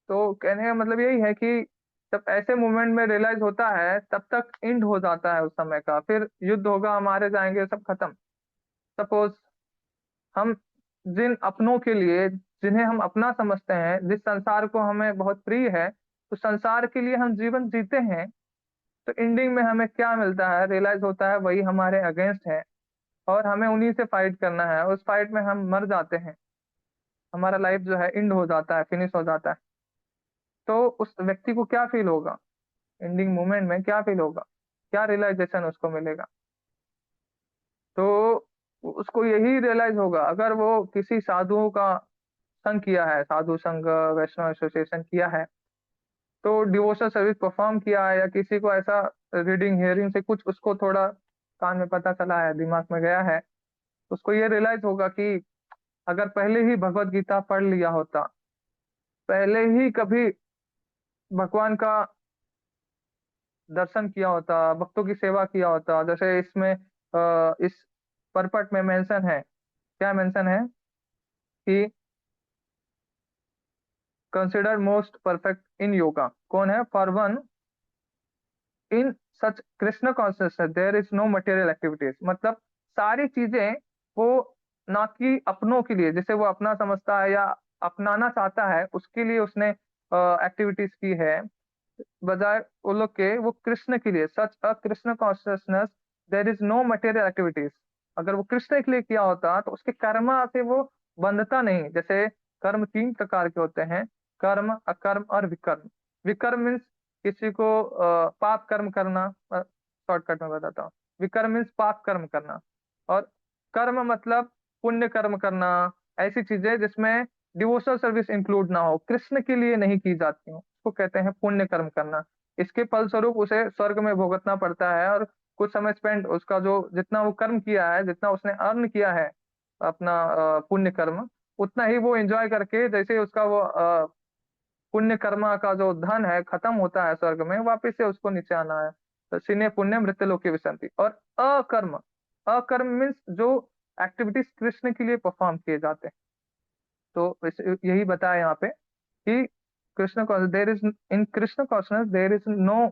तो कहने का मतलब यही है कि जब ऐसे मोमेंट में रियलाइज होता है, तब तक एंड हो जाता है उस समय का, फिर युद्ध होगा, मारे जाएंगे, सब खत्म। सपोज हम जिन अपनों के लिए, जिन्हें हम अपना समझते हैं, जिस संसार को हमें बहुत प्रिय है, उस संसार के लिए हम जीवन जीते हैं, तो एंडिंग में हमें क्या मिलता है, रियलाइज होता है वही हमारे अगेंस्ट है, और हमें उन्हीं से फाइट करना है। उस फाइट में हम मर जाते हैं, हमारा लाइफ जो है एंड हो जाता है, फिनिश हो जाता है। तो उस व्यक्ति को क्या फील होगा, एंडिंग मोमेंट में क्या फील होगा, क्या रियलाइजेशन उसको मिलेगा? तो उसको यही रियलाइज होगा, अगर वो किसी साधुओं का संग किया है, साधु संघ, वैष्णव एसोसिएशन किया है, तो डिवोशनल सर्विस परफॉर्म किया है, या किसी को ऐसा रीडिंग हियरिंग से कुछ उसको थोड़ा कान में पता चला है, दिमाग में गया है, तो उसको ये रियलाइज होगा कि अगर पहले ही भगवत गीता पढ़ लिया होता, पहले ही कभी भगवान का दर्शन किया होता, भक्तों की सेवा किया होता, जैसे इसमें इस परपट में मेंशन है, क्या मेंशन है कि consider most perfect in yoga, कौन है? For one in such Krishna consciousness there is no material activities. मतलब सारी चीजें वो ना कि अपनों के लिए, जैसे वो अपना समझता है या अपनाना चाहता है, उसके लिए उसने एक्टिविटीज की है, बजाय वो लोग के वो कृष्ण के लिए, such a Krishna consciousness there is no material activities. अगर वो कृष्ण के लिए किया होता तो उसके कर्म से वो बंधता नहीं। जैसे कर्म 3 प्रकार के होते हैं, कर्म, अकर्म और विकर्म। विकर्म मीन्स किसी को पाप कर्म करना, शॉर्टकट में बताता हूँ। विकर्म मीन्स पाप कर्म करना, और कर्म मतलब पुण्य कर्म करना। ऐसी चीजें जिसमें डिवोशनल सर्विस इंक्लूड ना हो, कृष्ण के लिए नहीं की जाती हो, उसको कहते हैं पुण्य कर्म करना। इसके फलस्वरूप उसे स्वर्ग में भुगतना पड़ता है, और कुछ समय स्पेंड उसका जो जितना वो कर्म किया है, जितना उसने अर्न किया है अपना पुण्य कर्म, उतना ही वो एंजॉय करके, जैसे उसका वो पुण्य कर्मा का जो धन है खत्म होता है स्वर्ग में, वापस से उसको नीचे आना है। तो सीने पुण्य मृत्यु लोक की विसंति। और अकर्म, अकर्म मीन्स जो एक्टिविटीज कृष्ण के लिए परफॉर्म किए जाते हैं। तो यही बताया यहाँ पे कि Krishna there is in Krishna consciousness there is no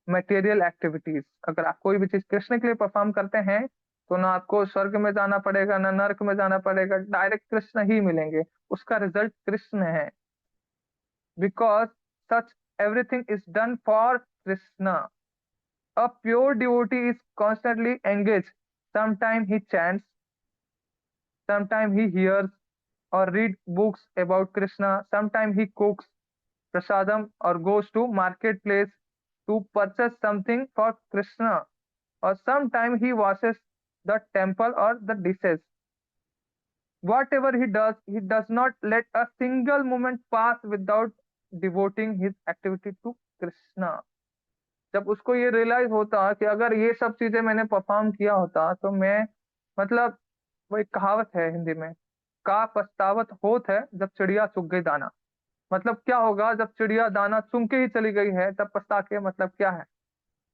material activities. अगर आप कोई भी चीज कृष्ण के लिए परफॉर्म करते हैं तो ना आपको स्वर्ग में जाना पड़ेगा, ना नरक में जाना पड़ेगा, डायरेक्ट कृष्ण ही मिलेंगे, उसका रिजल्ट कृष्ण है। Because such everything is done for Krishna. A pure devotee is constantly engage. Sometime he chants, sometime he hears or read books about Krishna. Sometimes he cooks prasadam or goes to marketplace to purchase something for Krishna. Or sometimes he washes the temple or the dishes. Whatever he does not let a single moment pass without devoting his activity to Krishna. जब उसको ये realise होता कि अगर ये सब चीजें मैंने परफॉर्म किया होता तो मैं, मतलब वो एक कहावत है हिंदी में, का पछतावत होत है जब चिड़िया चुग गई दाना। मतलब क्या होगा जब चिड़िया दाना चुन के ही चली गई है, तब पछता के मतलब क्या है।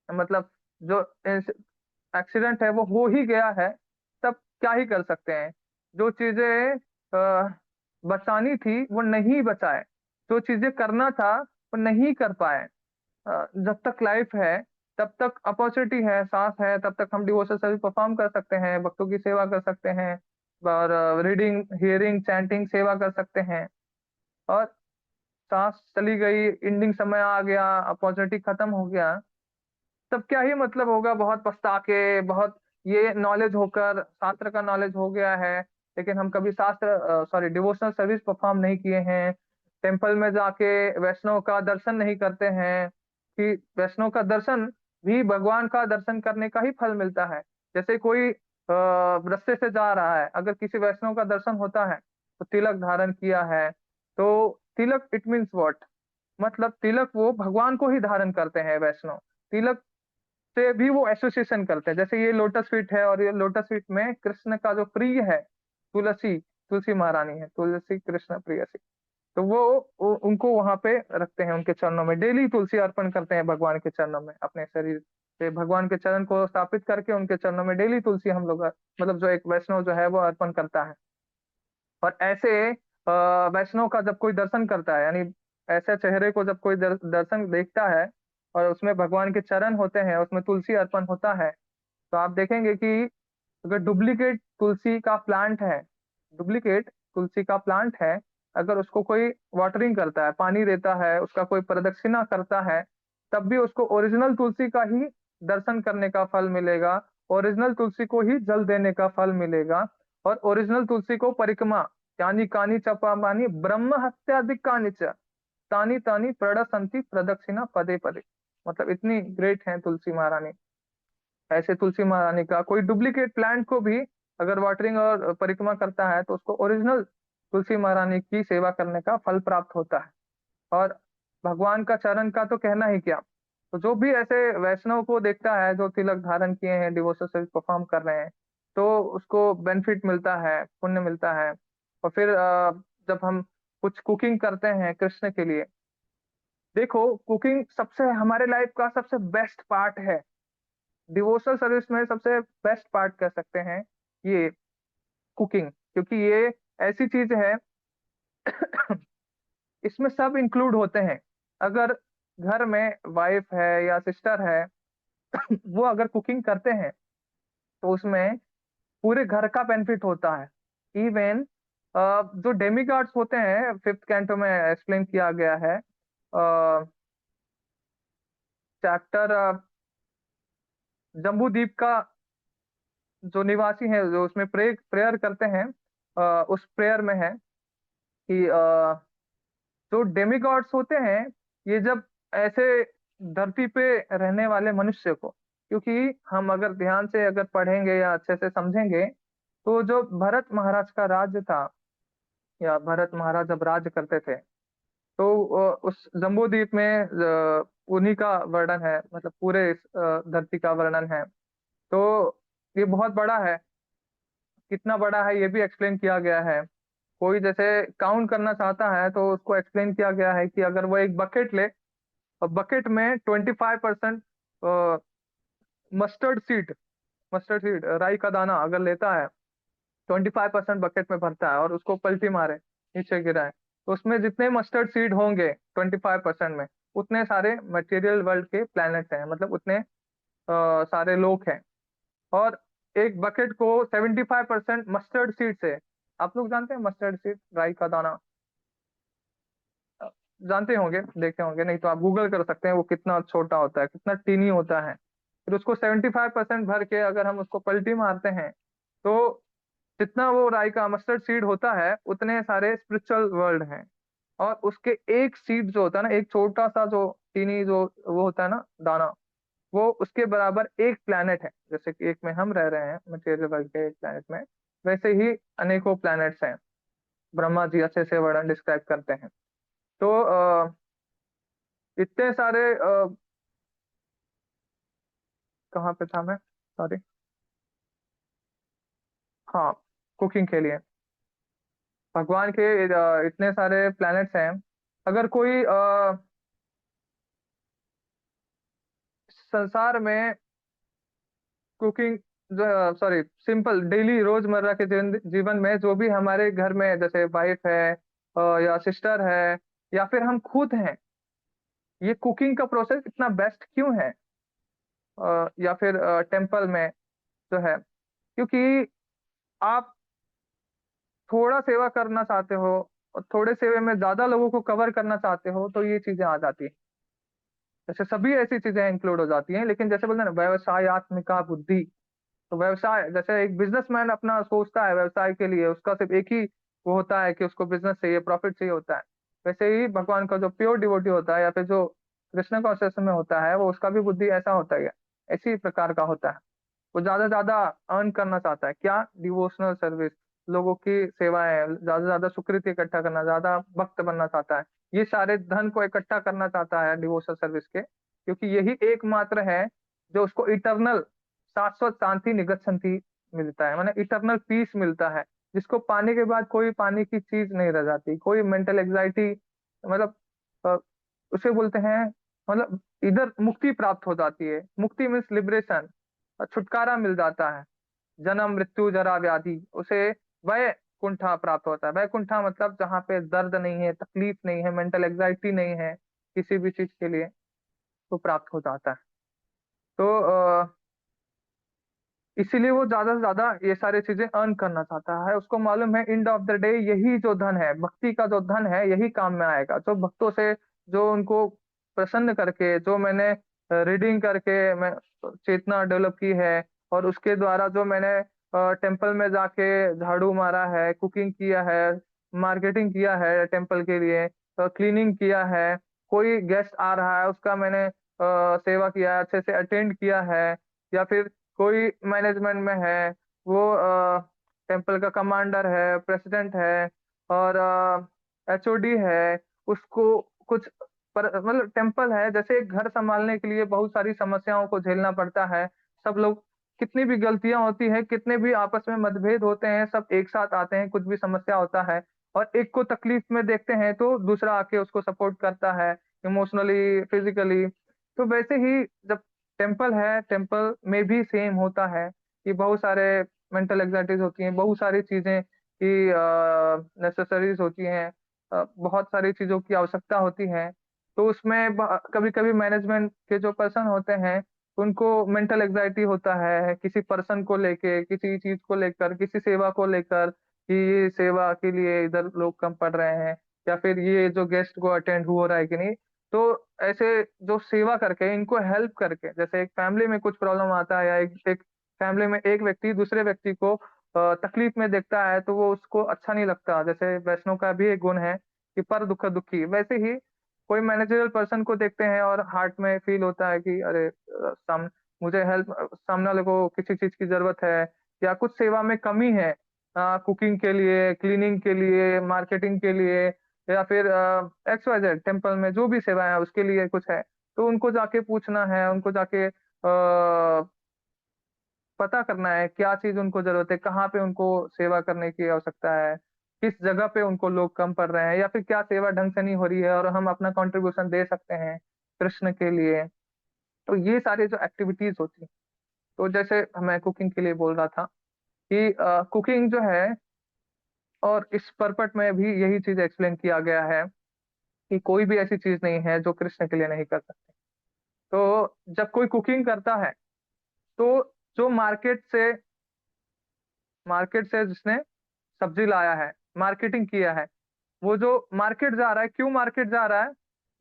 मतलब जो एक्सीडेंट है वो हो ही गया है, तब क्या ही कर सकते हैं। जो चीजें बचानी थी वो नहीं बचाए, जो चीजें करना था वो नहीं कर पाए। जब तक लाइफ है तब तक अपॉर्चुनिटी है, सांस है, तब तक हम डिवोशनल सर्विस परफॉर्म कर सकते हैं, भक्तों की सेवा कर सकते हैं, और रीडिंग, हियरिंग, चैंटिंग सेवा कर सकते हैं। और सांस चली गई, एंडिंग समय आ गया, अपॉर्चुनिटी खत्म हो गया, तब क्या ही मतलब होगा बहुत पछता के, बहुत ये नॉलेज होकर, शास्त्र का नॉलेज हो गया है, लेकिन हम कभी डिवोशनल सर्विस परफॉर्म नहीं किए हैं, टेम्पल में जाके वैष्णव का दर्शन नहीं करते हैं। कि वैष्णव का दर्शन भी भगवान का दर्शन करने का ही फल मिलता है। जैसे कोई रास्ते से जा रहा है, अगर किसी वैष्णव का दर्शन होता है तो तिलक धारण किया है, तो तिलक इट मीन्स व्हाट, मतलब तिलक वो भगवान को ही धारण करते हैं वैष्णव। तिलक से भी वो एसोसिएशन करते हैं। जैसे ये लोटस फीट है, और ये लोटस फीट में कृष्ण का जो प्रिय है तुलसी, तुलसी महारानी है, तुलसी कृष्ण प्रियसी, तो वो उनको वहां पे रखते हैं, उनके चरणों में डेली तुलसी अर्पण करते हैं भगवान के चरणों में। अपने शरीर से भगवान के चरण को स्थापित करके उनके चरणों में डेली तुलसी हम लोग, मतलब जो एक वैष्णव जो है वो अर्पण करता है। और ऐसे वैष्णव का जब कोई दर्शन करता है, यानी ऐसे चेहरे को जब कोई दर्शन देखता है और उसमें भगवान के चरण होते हैं, उसमें तुलसी अर्पण होता है, तो आप देखेंगे कि अगर डुप्लीकेट तुलसी का प्लांट है, डुप्लीकेट तुलसी का प्लांट है, अगर उसको कोई वाटरिंग करता है, पानी देता है, उसका कोई प्रदक्षिणा करता है, तब भी उसको ओरिजिनल तुलसी का ही दर्शन करने का फल मिलेगा, ओरिजिनल तुलसी को ही जल देने का फल मिलेगा। और ओरिजिनल तुलसी को परिक्रमा, यानी कानी चपामानी ब्रह्म हत्यादि कानी च तानी तानी प्रणसंति प्रदक्षिणा पदे पदे। मतलब इतनी ग्रेट है तुलसी महारानी। ऐसे तुलसी महारानी का कोई डुप्लीकेट प्लांट को भी अगर वाटरिंग और परिक्रमा करता है तो उसको ओरिजिनल तुलसी महारानी की सेवा करने का फल प्राप्त होता है। और भगवान का चरण का तो कहना ही क्या। तो जो भी ऐसे वैष्णव को देखता है जो तिलक धारण किए हैं, डिवोशनल सर्विस परफॉर्म कर रहे हैं, तो उसको बेनिफिट मिलता है, पुण्य मिलता है। और फिर जब हम कुछ कुकिंग करते हैं कृष्ण के लिए, देखो कुकिंग सबसे हमारे लाइफ का सबसे बेस्ट पार्ट है। डिवोशनल सर्विस में सबसे बेस्ट पार्ट कह सकते हैं ये कुकिंग, क्योंकि ये ऐसी चीज है इसमें सब इंक्लूड होते हैं। अगर घर में वाइफ है या सिस्टर है वो अगर कुकिंग करते हैं तो उसमें पूरे घर का बेनिफिट होता है। इवन जो डेमिगॉड्स होते हैं, फिफ्थ कैंटो में एक्सप्लेन किया गया है, चैप्टर जम्बू द्वीप का जो निवासी हैं जो उसमें प्रेयर करते हैं, उस प्रेयर में है कि जो डेमिगॉड्स होते हैं, ये जब ऐसे धरती पे रहने वाले मनुष्य को, क्योंकि हम अगर ध्यान से अगर पढ़ेंगे या अच्छे से समझेंगे, तो जो भरत महाराज का राज्य था, या भरत महाराज जब राज्य करते थे, तो उस जम्बूद्वीप में उन्हीं का वर्णन है, मतलब पूरे इस धरती का वर्णन है। तो ये बहुत बड़ा है, कितना बड़ा है ये भी एक्सप्लेन किया गया है। कोई जैसे काउंट करना चाहता है तो उसको एक्सप्लेन किया गया है कि अगर वो एक बकेट ले, और बकेट में 25% मस्टर्ड सीड, राई का दाना अगर लेता है, 25% बकेट में भरता है और उसको पलटी मारे, नीचे गिराए, तो उसमें जितने मस्टर्ड सीड होंगे 25% में, उतने सारे मटेरियल वर्ल्ड के प्लैनेट हैं, मतलब उतने सारे लोग हैं। और एक बकेट को 75% मस्टर्ड सीड से, आप लोग जानते हैं मस्टर्ड सीड, राई का दाना, अ, जानते होंगे, देखे होंगे, नहीं तो आप गूगल कर सकते हैं वो कितना छोटा होता है, कितना टीनी होता है। फिर उसको 75% भर के अगर हम उसको पलटी मारते हैं, तो जितना वो राई का मस्टर्ड सीड होता है, उतने सारे स्पिरिचुअल वर्ल्ड हैं। और उसके एक सीड जो होता है ना, एक छोटा सा जो टीनी जो वो होता है ना दाना, वो उसके बराबर एक प्लैनेट है। जैसे कि एक में हम रह रहे हैं मटेरियल वर्ल्ड के एक प्लैनेट में, वैसे ही अनेकों प्लैनेट्स हैं। ब्रह्मा जी अच्छे से वर्णन डिस्क्राइब करते हैं। तो इतने सारे कहाँ पे था मैं, सॉरी, हाँ, कुकिंग के लिए भगवान के इतने सारे प्लैनेट्स हैं। अगर कोई संसार में कुकिंग जो, सॉरी, सिंपल डेली रोजमर्रा के जीवन में जो भी हमारे घर में जैसे वाइफ है, या सिस्टर है, या फिर हम खुद हैं, ये कुकिंग का प्रोसेस इतना बेस्ट क्यों है? या फिर टेम्पल में जो है, क्योंकि आप थोड़ा सेवा करना चाहते हो और थोड़े सेवे में ज्यादा लोगों को कवर करना चाहते हो, तो ये चीजें आ जाती हैं। जैसे सभी ऐसी चीजें इंक्लूड हो जाती हैं, लेकिन जैसे बोलते हैं ना, व्यवसायत्मिका बुद्धि, तो व्यवसाय जैसे एक बिजनेसमैन अपना सोचता है व्यवसाय के लिए, उसका सिर्फ एक ही वो होता है कि उसको बिजनेस चाहिए, प्रॉफिट चाहिए होता है। वैसे ही भगवान का जो प्योर डिवोटी होता है, या फिर जो कृष्ण कॉन्शियस में होता है, वो उसका भी बुद्धि ऐसा होता है, ऐसी प्रकार का होता है। वो ज्यादा से ज्यादा अर्न करना चाहता है, क्या? डिवोशनल सर्विस, लोगों की सेवाएं, ज्यादा से ज्यादा सुकृति इकट्ठा करना, ज्यादा भक्त बनना चाहता है। ये सारे धन को इकट्ठा करना चाहता है डिवोशनल सर्विस के, क्योंकि यही एकमात्र है जो उसको इटरनल शाश्वत शांति निगत शांति मिलता है, माने इटरनल पीस मिलता है, जिसको पाने के बाद कोई पानी की चीज नहीं रह जाती, कोई मेंटल एग्जाइटी, मतलब अ, उसे बोलते हैं, मतलब इधर मुक्ति प्राप्त हो जाती है। मुक्ति मीन्स लिबरेशन, छुटकारा मिल जाता है। जन्म मृत्यु जरा व्याधि, उसे वह कुंठा प्राप्त होता है। वह कुंठा मतलब जहाँ पे दर्द नहीं है, तकलीफ नहीं है, मेंटल एग्जाइटी नहीं है किसी भी चीज के लिए, तो प्राप्त हो जाता है। तो इसीलिए वो ज्यादा से ज्यादा ये सारी चीजें अर्न करना चाहता है। उसको मालूम है एंड ऑफ द डे यही जो धन है, भक्ति का जो धन है, यही काम में आएगा। जो भक्तों से, जो उनको प्रसन्न करके, जो मैंने रीडिंग करके मैं चेतना डेवलप की है, और उसके द्वारा जो मैंने टेम्पल में जाके झाड़ू मारा है, कुकिंग किया है, मार्केटिंग किया है टेम्पल के लिए, क्लीनिंग किया है, कोई गेस्ट आ रहा है उसका मैंने सेवा किया है, अच्छे से अटेंड किया है, या फिर कोई मैनेजमेंट में है, वो टेम्पल का कमांडर है, प्रेसिडेंट है, और एचओडी है, उसको कुछ मतलब टेम्पल है जैसे एक घर संभालने के लिए बहुत सारी समस्याओं को झेलना पड़ता है। सब लोग, कितनी भी गलतियां होती हैं, कितने भी आपस में मतभेद होते हैं, सब एक साथ आते हैं, कुछ भी समस्या होता है और एक को तकलीफ में देखते हैं तो दूसरा आके उसको सपोर्ट करता है, इमोशनली, फिजिकली। तो वैसे ही जब टेम्पल है, टेम्पल में भी सेम होता है कि बहुत सारे मेंटल एग्जाइटीज होती हैं, बहुत सारी चीजें की नेसेसरीज होती हैं, बहुत सारी चीजों की आवश्यकता होती है। तो उसमें कभी कभी मैनेजमेंट के जो पर्सन होते हैं, उनको मेंटल एग्जाइटी होता है किसी पर्सन को लेके, किसी चीज को लेकर, किसी सेवा को लेकर, कि ये सेवा के लिए इधर लोग कम पड़ रहे हैं, या फिर ये जो गेस्ट को अटेंड हो रहा है कि नहीं। तो ऐसे जो सेवा करके, इनको हेल्प करके, जैसे एक फैमिली में कुछ प्रॉब्लम आता है, या एक फैमिली में एक व्यक्ति दूसरे व्यक्ति को तकलीफ में देखता है तो वो उसको अच्छा नहीं लगता। जैसे वैष्णव का भी एक गुण है कि पर दुःख दुखी, वैसे ही कोई मैनेजरल पर्सन को देखते हैं और हार्ट में फील होता है कि अरे मुझे हेल्प, सामने वाले को किसी चीज की जरूरत है या कुछ सेवा में कमी है, कुकिंग के लिए, क्लीनिंग के लिए, मार्केटिंग के लिए, या फिर एक्स वाई जेड टेम्पल में जो भी सेवा है उसके लिए कुछ है, तो उनको जाके पूछना है, उनको जाके पता करना है क्या चीज उनको जरूरत है, कहाँ पे उनको सेवा करने की आवश्यकता है, किस जगह पे उनको लोग कम पड़ रहे हैं, या फिर क्या सेवा ढंग से नहीं हो रही है और हम अपना कंट्रीब्यूशन दे सकते हैं कृष्ण के लिए। तो ये सारी जो एक्टिविटीज होती हैं, तो जैसे मैं कुकिंग के लिए बोल रहा था कि कुकिंग जो है, और इस परपट में भी यही चीज एक्सप्लेन किया गया है कि कोई भी ऐसी चीज नहीं है जो कृष्ण के लिए नहीं कर सकते। तो जब कोई कुकिंग करता है तो जो मार्केट से जिसने सब्जी लाया है, मार्केटिंग किया है, वो जो मार्केट जा रहा है, क्यों मार्केट जा रहा है?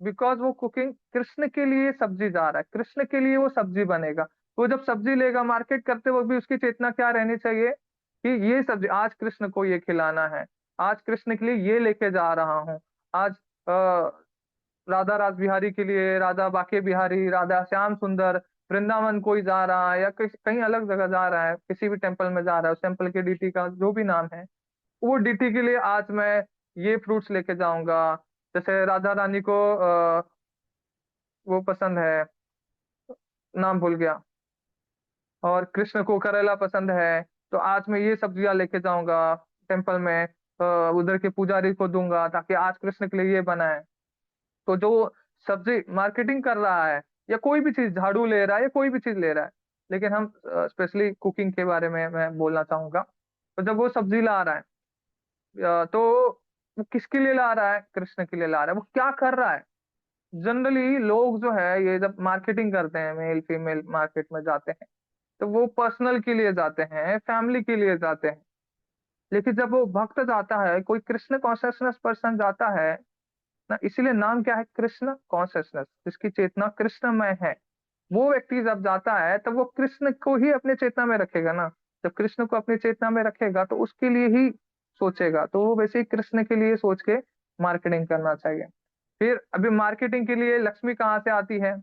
बिकॉज वो कुकिंग कृष्ण के लिए सब्जी जा रहा है, कृष्ण के लिए वो सब्जी बनेगा। वो जब सब्जी लेगा मार्केट करते वक्त भी उसकी चेतना क्या रहनी चाहिए कि ये सब्जी आज कृष्ण को ये खिलाना है, आज कृष्ण के लिए ये लेके जा रहा हूँ, आज राधा रास बिहारी के लिए, राधा बाके बिहारी, राधा श्याम सुंदर, वृंदावन कोई जा रहा है या कहीं अलग जगह जा रहा है, किसी भी टेम्पल में जा रहा है, उस टेम्पल के डीटी का जो भी नाम है, वो डीटी के लिए आज मैं ये फ्रूट्स लेके जाऊंगा। जैसे राधा रानी को वो पसंद है, नाम भूल गया, और कृष्ण को करेला पसंद है, तो आज मैं ये सब्जियां लेके जाऊंगा टेम्पल में, उधर के पुजारी को दूंगा ताकि आज कृष्ण के लिए ये बनाए। तो जो सब्जी मार्केटिंग कर रहा है या कोई भी चीज, झाड़ू ले रहा है या कोई भी चीज ले रहा है, लेकिन हम स्पेशली कुकिंग के बारे में मैं बोलना चाहूंगा। तो जब वो सब्जी ला रहा है तो वो किसके लिए ला रहा है? कृष्ण के लिए ला रहा है। वो क्या कर रहा है? जनरली लोग जो है ये जब मार्केटिंग करते हैं, मेल फीमेल मार्केट में जाते हैं, तो वो पर्सनल के लिए जाते हैं, फैमिली के लिए जाते हैं। लेकिन जब वो भक्त जाता है, कोई कृष्ण कॉन्शियसनेस पर्सन जाता है ना, इसीलिए नाम क्या है? कृष्ण कॉन्शियसनेस, जिसकी चेतना कृष्णमय है। वो व्यक्ति जब जाता है तब वो कृष्ण को ही अपने चेतना में रखेगा ना। जब कृष्ण को अपनी चेतना में रखेगा तो उसके लिए ही सोचेगा, तो वो वैसे ही कृष्ण के लिए सोच के मार्केटिंग करना चाहिए। फिर अभी मार्केटिंग के लिए लक्ष्मी कहाँ से आती है?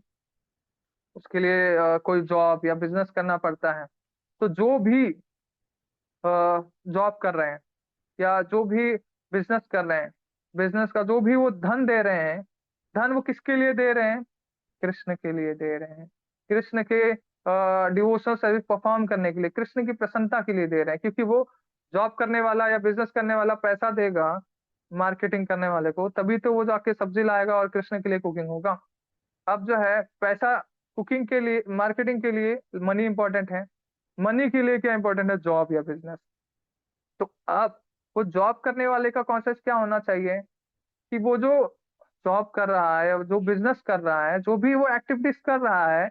उसके लिए कोई जॉब या बिजनेस करना पड़ता है। तो जो भी जॉब कर रहे हैं या जो भी बिजनेस कर रहे हैं, बिजनेस का जो भी वो धन दे रहे हैं, धन वो किसके लिए दे रहे हैं? कृष्ण के लिए दे रहे हैं। कृष्ण के डिवोशनल सर्विस परफॉर्म करने के लिए, कृष्ण की प्रसन्नता के लिए दे रहे हैं, क्योंकि वो जॉब करने वाला या बिजनेस करने वाला पैसा देगा मार्केटिंग करने वाले को, तभी तो वो जाके सब्जी लाएगा और कृष्ण के लिए कुकिंग होगा। अब जो है पैसा, कुकिंग के लिए, मार्केटिंग के लिए मनी इंपॉर्टेंट है, मनी के लिए क्या इंपॉर्टेंट है? जॉब या बिजनेस। तो अब वो जॉब करने वाले का कॉन्सेप्ट क्या होना चाहिए कि वो जो जॉब कर रहा है, जो बिजनेस कर रहा है, जो भी वो एक्टिविटीज कर रहा है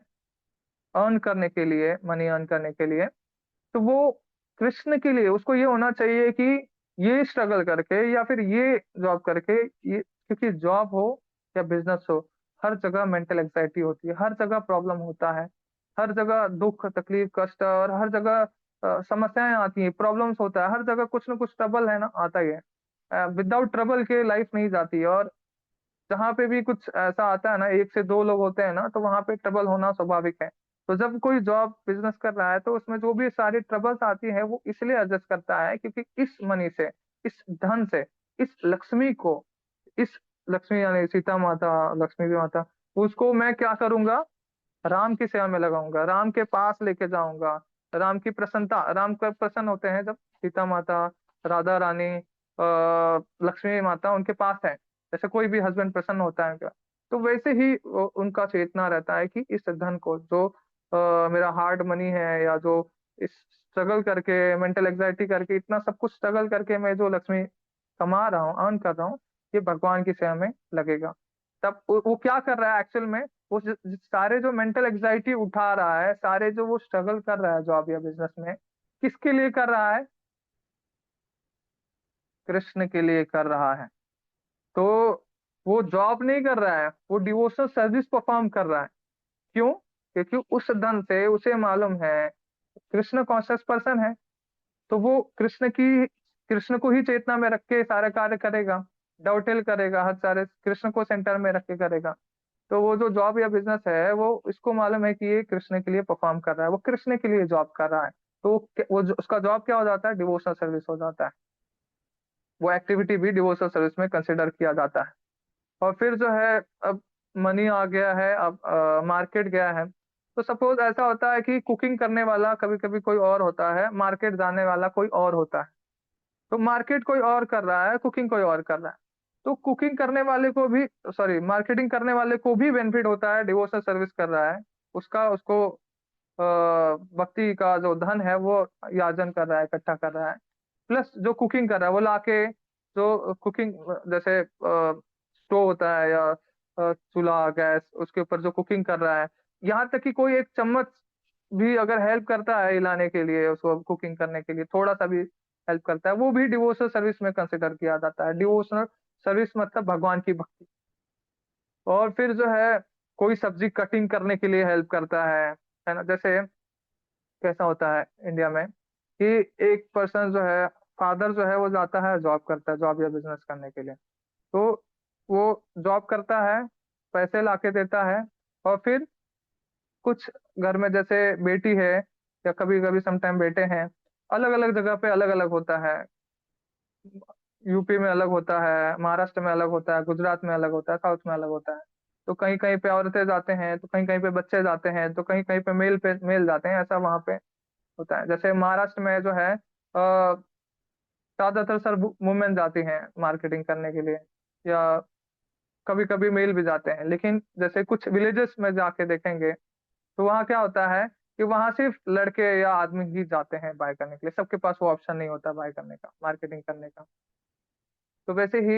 अर्न करने के लिए, मनी अर्न करने के लिए, तो वो कृष्ण के लिए उसको ये होना चाहिए कि ये स्ट्रगल करके या फिर ये जॉब करके, ये क्योंकि जॉब हो या बिजनेस हो, हर जगह मेंटल एंग्जाइटी होती है, हर जगह प्रॉब्लम होता है, हर जगह दुख तकलीफ कष्ट, और हर जगह समस्याएं आती हैं, प्रॉब्लम्स होता है, हर जगह कुछ ना कुछ ट्रबल है ना, आता ही है। विदाउट ट्रबल के लाइफ नहीं जाती है। और जहाँ पे भी कुछ ऐसा आता है ना, एक से दो लोग होते हैं ना, तो वहां पे ट्रबल होना स्वाभाविक है। तो जब कोई जॉब बिजनेस कर रहा है तो उसमें जो भी सारी ट्रबल्स आती है वो इसलिए एडजस्ट करता है क्योंकि इस मनी से, इस धन से, इस लक्ष्मी को, इस लक्ष्मी यानी सीता माता, लक्ष्मी की माता, उसको मैं क्या करूंगा? राम की सेवा में लगाऊंगा, राम के पास लेके जाऊंगा। राम की प्रसन्नता, राम कब प्रसन्न होते हैं? जब सीता माता, राधा रानी, लक्ष्मी माता उनके पास है। जैसे कोई भी हस्बैंड प्रसन्न होता है उनका, तो वैसे ही उनका चेतना रहता है कि इस धन को जो मेरा हार्ड मनी है, या जो इस स्ट्रगल करके, मेंटल एग्जाइटी करके, इतना सब कुछ स्ट्रगल करके मैं जो लक्ष्मी कमा रहा हूँ, अर्न कर रहा हूँ, ये भगवान की सेवा में लगेगा। तब वो क्या कर रहा है एक्चुअल में? वो सारे जो मेंटल एग्जाइटी उठा रहा है, सारे जो वो स्ट्रगल कर रहा है जॉब या बिजनेस में, किसके लिए कर रहा है? कृष्ण के लिए कर रहा है। तो वो जॉब नहीं कर रहा है, वो डिवोशनल सर्विस परफॉर्म कर रहा है। क्यों? क्योंकि उस धन से उसे मालूम है कृष्ण कॉन्शियस पर्सन है, तो वो कृष्ण को ही चेतना में रख के सारे कार्य करेगा, डवटेल करेगा, हर सारे कृष्ण को सेंटर में रख के करेगा। तो वो जो जॉब या बिजनेस है, वो इसको मालूम है कि ये कृष्ण के लिए परफॉर्म कर रहा है, वो कृष्ण के लिए जॉब कर रहा है। तो उसका जॉब क्या हो जाता है? डिवोशनल सर्विस हो जाता है। वो एक्टिविटी भी डिवोशनल सर्विस में कंसिडर किया जाता है। और फिर जो है, अब मनी आ गया है, अब मार्केट गया है। तो सपोज ऐसा होता है कि कुकिंग करने वाला कभी कभी कोई और होता है, मार्केट जाने वाला कोई और होता है। तो मार्केट कोई और कर रहा है, कुकिंग कोई और कर रहा है। तो कुकिंग करने वाले को भी, सॉरी, मार्केटिंग करने वाले को भी बेनिफिट होता है, डिवोशनल सर्विस कर रहा है। उसको भक्ति का जो धन है वो याजन कर रहा है, इकट्ठा कर रहा है। प्लस जो कुकिंग कर रहा है वो लाके, जो कुकिंग, जैसे स्टोव होता है या चूल्हा गैस, उसके ऊपर जो कुकिंग कर रहा है, यहाँ तक कि कोई एक चम्मच भी अगर हेल्प करता है हिलाने के लिए, उसको कुकिंग करने के लिए थोड़ा सा भी हेल्प करता है, वो भी डिवोशनल सर्विस में कंसिडर किया जाता है। डिवोशनल सर्विस मतलब भगवान की भक्ति। और फिर जो है, कोई सब्जी कटिंग करने के लिए हेल्प करता है ना। जैसे कैसा होता है इंडिया में कि एक पर्सन जो है, फादर जो है वो जाता है जॉब करता है, जॉब या बिजनेस करने के लिए। तो वो जॉब करता है, पैसे लाके देता है, और फिर कुछ घर में जैसे बेटी है या कभी कभी समटाइम बेटे हैं, अलग अलग जगह पे अलग अलग होता है। यूपी में अलग होता है, महाराष्ट्र में अलग होता है, गुजरात में अलग होता है, साउथ में अलग होता है। तो कहीं कहीं पे औरतें जाते हैं, तो कहीं कहीं पे बच्चे जाते हैं, तो कहीं कहीं पे मेल जाते हैं, ऐसा वहां पे होता है। जैसे महाराष्ट्र में जो है, ज्यादातर सर वुमेन जाती हैं मार्केटिंग करने के लिए, या कभी कभी मेल भी जाते हैं। लेकिन जैसे कुछ विलेजेस में जाके देखेंगे, तो वहाँ क्या होता है कि वहाँ सिर्फ लड़के या आदमी ही जाते हैं बाय करने के लिए, सबके पास वो ऑप्शन नहीं होता बाय करने का, मार्केटिंग करने का। तो वैसे ही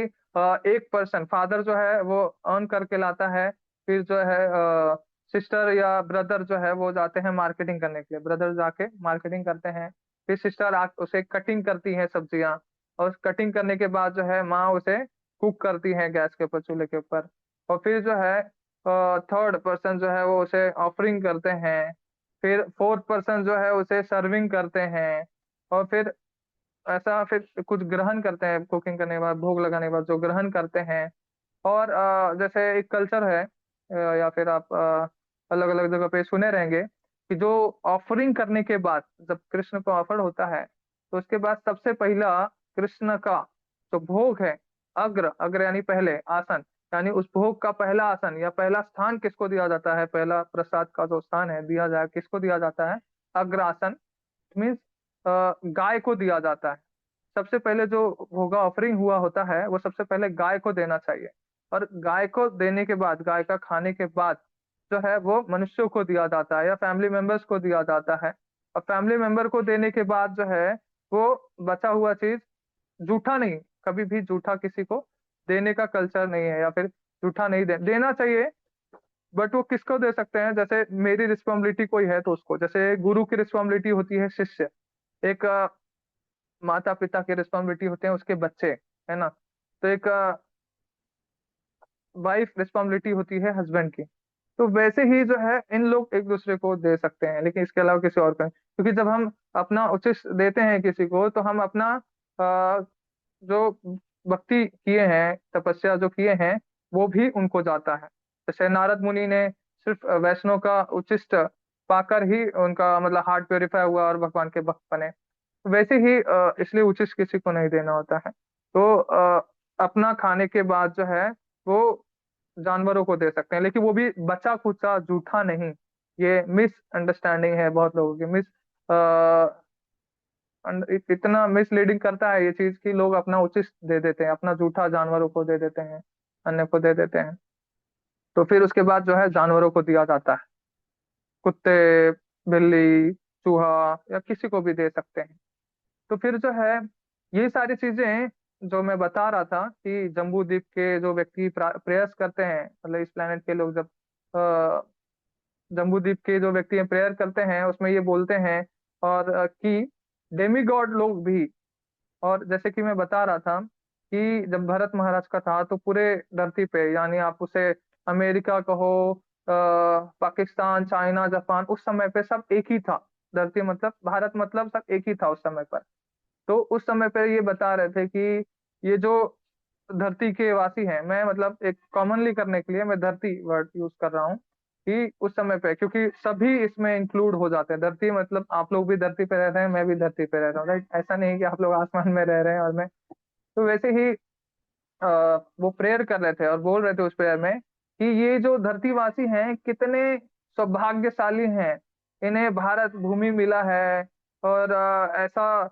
एक पर्सन फादर जो है वो अर्न करके लाता है, फिर जो है सिस्टर या ब्रदर जो है वो जाते हैं मार्केटिंग करने के लिए, ब्रदर जाके मार्केटिंग करते हैं। फिर सिस्टर उसे कटिंग करती है सब्जियां, और कटिंग करने के बाद जो है माँ उसे कुक करती है गैस के ऊपर, चूल्हे के ऊपर। और फिर जो है थर्ड पर्सन जो है वो उसे ऑफरिंग करते हैं। फिर फोर्थ पर्सन जो है उसे सर्विंग करते हैं। और फिर ऐसा फिर कुछ ग्रहण करते हैं, कुकिंग करने के बाद, भोग लगाने के बाद जो ग्रहण करते हैं। और जैसे एक कल्चर है, या फिर आप अलग अलग जगह पे सुने रहेंगे कि जो ऑफरिंग करने के बाद, जब कृष्ण को ऑफर होता है, तो उसके बाद सबसे पहला कृष्ण का जो भोग है, अग्र अग्र यानी पहले आसन, यानी उस भोग का पहला आसन या पहला स्थान किसको दिया जाता है, पहला प्रसाद का जो स्थान है दिया जाए, किसको दिया जाता है? अग्र आसन मीन्स गाय को दिया जाता है। सबसे पहले जो होगा ऑफरिंग हुआ होता है, वो सबसे पहले गाय को देना चाहिए। और गाय को देने के बाद, गाय का खाने के बाद जो है वो मनुष्यों को दिया जाता है या फैमिली मेंबर्स को दिया जाता है। और फैमिली मेंबर को देने के बाद जो है, वो बचा हुआ चीज, जूठा नहीं, कभी भी जूठा किसी को देने का कल्चर नहीं है, या फिर जूठा नहीं देना चाहिए। बट वो किसको दे सकते हैं? जैसे मेरी रिस्पॉन्सिबिलिटी कोई है तो उसको, जैसे गुरु की रिस्पॉन्सिबिलिटी होती है शिष्य, एक माता पिता की रिस्पॉन्सिबिलिटी होते हैं उसके बच्चे, है ना। तो एक वाइफ रिस्पॉन्सिबिलिटी होती है हस्बैंड की। तो वैसे ही जो है इन लोग एक दूसरे को दे सकते हैं, लेकिन इसके अलावा किसी और को नहीं। क्योंकि जब हम अपना उचित देते हैं किसी को, तो हम अपना जो भक्ति किए हैं, तपस्या जो किए हैं, वो भी उनको जाता है। जैसे नारद मुनि ने सिर्फ वैष्णव का उचिष्ट पाकर ही उनका मतलब हार्ट प्योरीफाई हुआ और भगवान के भक्त बने। वैसे ही इसलिए उचित किसी को नहीं देना होता है। तो अपना खाने के बाद जो है वो जानवरों को दे सकते हैं, लेकिन वो भी बचा खुचा जूठा नहीं। ये मिस अंडरस्टैंडिंग है बहुत लोगों की, इतना मिसलीडिंग करता है ये चीज कि लोग अपना उचित दे देते हैं, अपना जूठा जानवरों को दे देते हैं, अन्य को दे देते हैं। तो फिर उसके बाद जो है जानवरों को दिया जाता है, कुत्ते, बिल्ली, चूहा, या किसी को भी दे सकते हैं। तो फिर जो है, ये सारी चीजें जो मैं बता रहा था कि जम्बू द्वीप के जो व्यक्ति प्रेयर्स करते हैं, मतलब इस प्लेनेट के लोग जब जम्बू द्वीप के जो व्यक्ति प्रेयर करते हैं, उसमें ये बोलते हैं, और कि डेमी गॉड लोग भी। और जैसे कि मैं बता रहा था कि जब भरत महाराज का था, तो पूरे धरती पे, यानी आप उसे अमेरिका कहो, पाकिस्तान, चाइना, जापान, उस समय पे सब एक ही था। धरती मतलब भारत मतलब सब एक ही था उस समय पर। तो उस समय पे ये बता रहे थे कि ये जो धरती के वासी हैं, मैं मतलब एक कॉमनली करने के लिए मैं धरती वर्ड यूज कर रहा हूँ कि उस समय पे, क्योंकि सभी इसमें इंक्लूड हो जाते हैं। धरती मतलब आप लोग भी धरती पे रह रहे हैं, मैं भी धरती पे रह रहा हूँ, राइट? ऐसा नहीं कि आप लोग आसमान में रह रहे हैं और मैं। तो वैसे ही वो प्रेयर कर रहे थे और बोल रहे थे उस प्रेयर में कि ये जो धरतीवासी हैं कितने सौभाग्यशाली हैं, इन्हें भारत भूमि मिला है। और ऐसा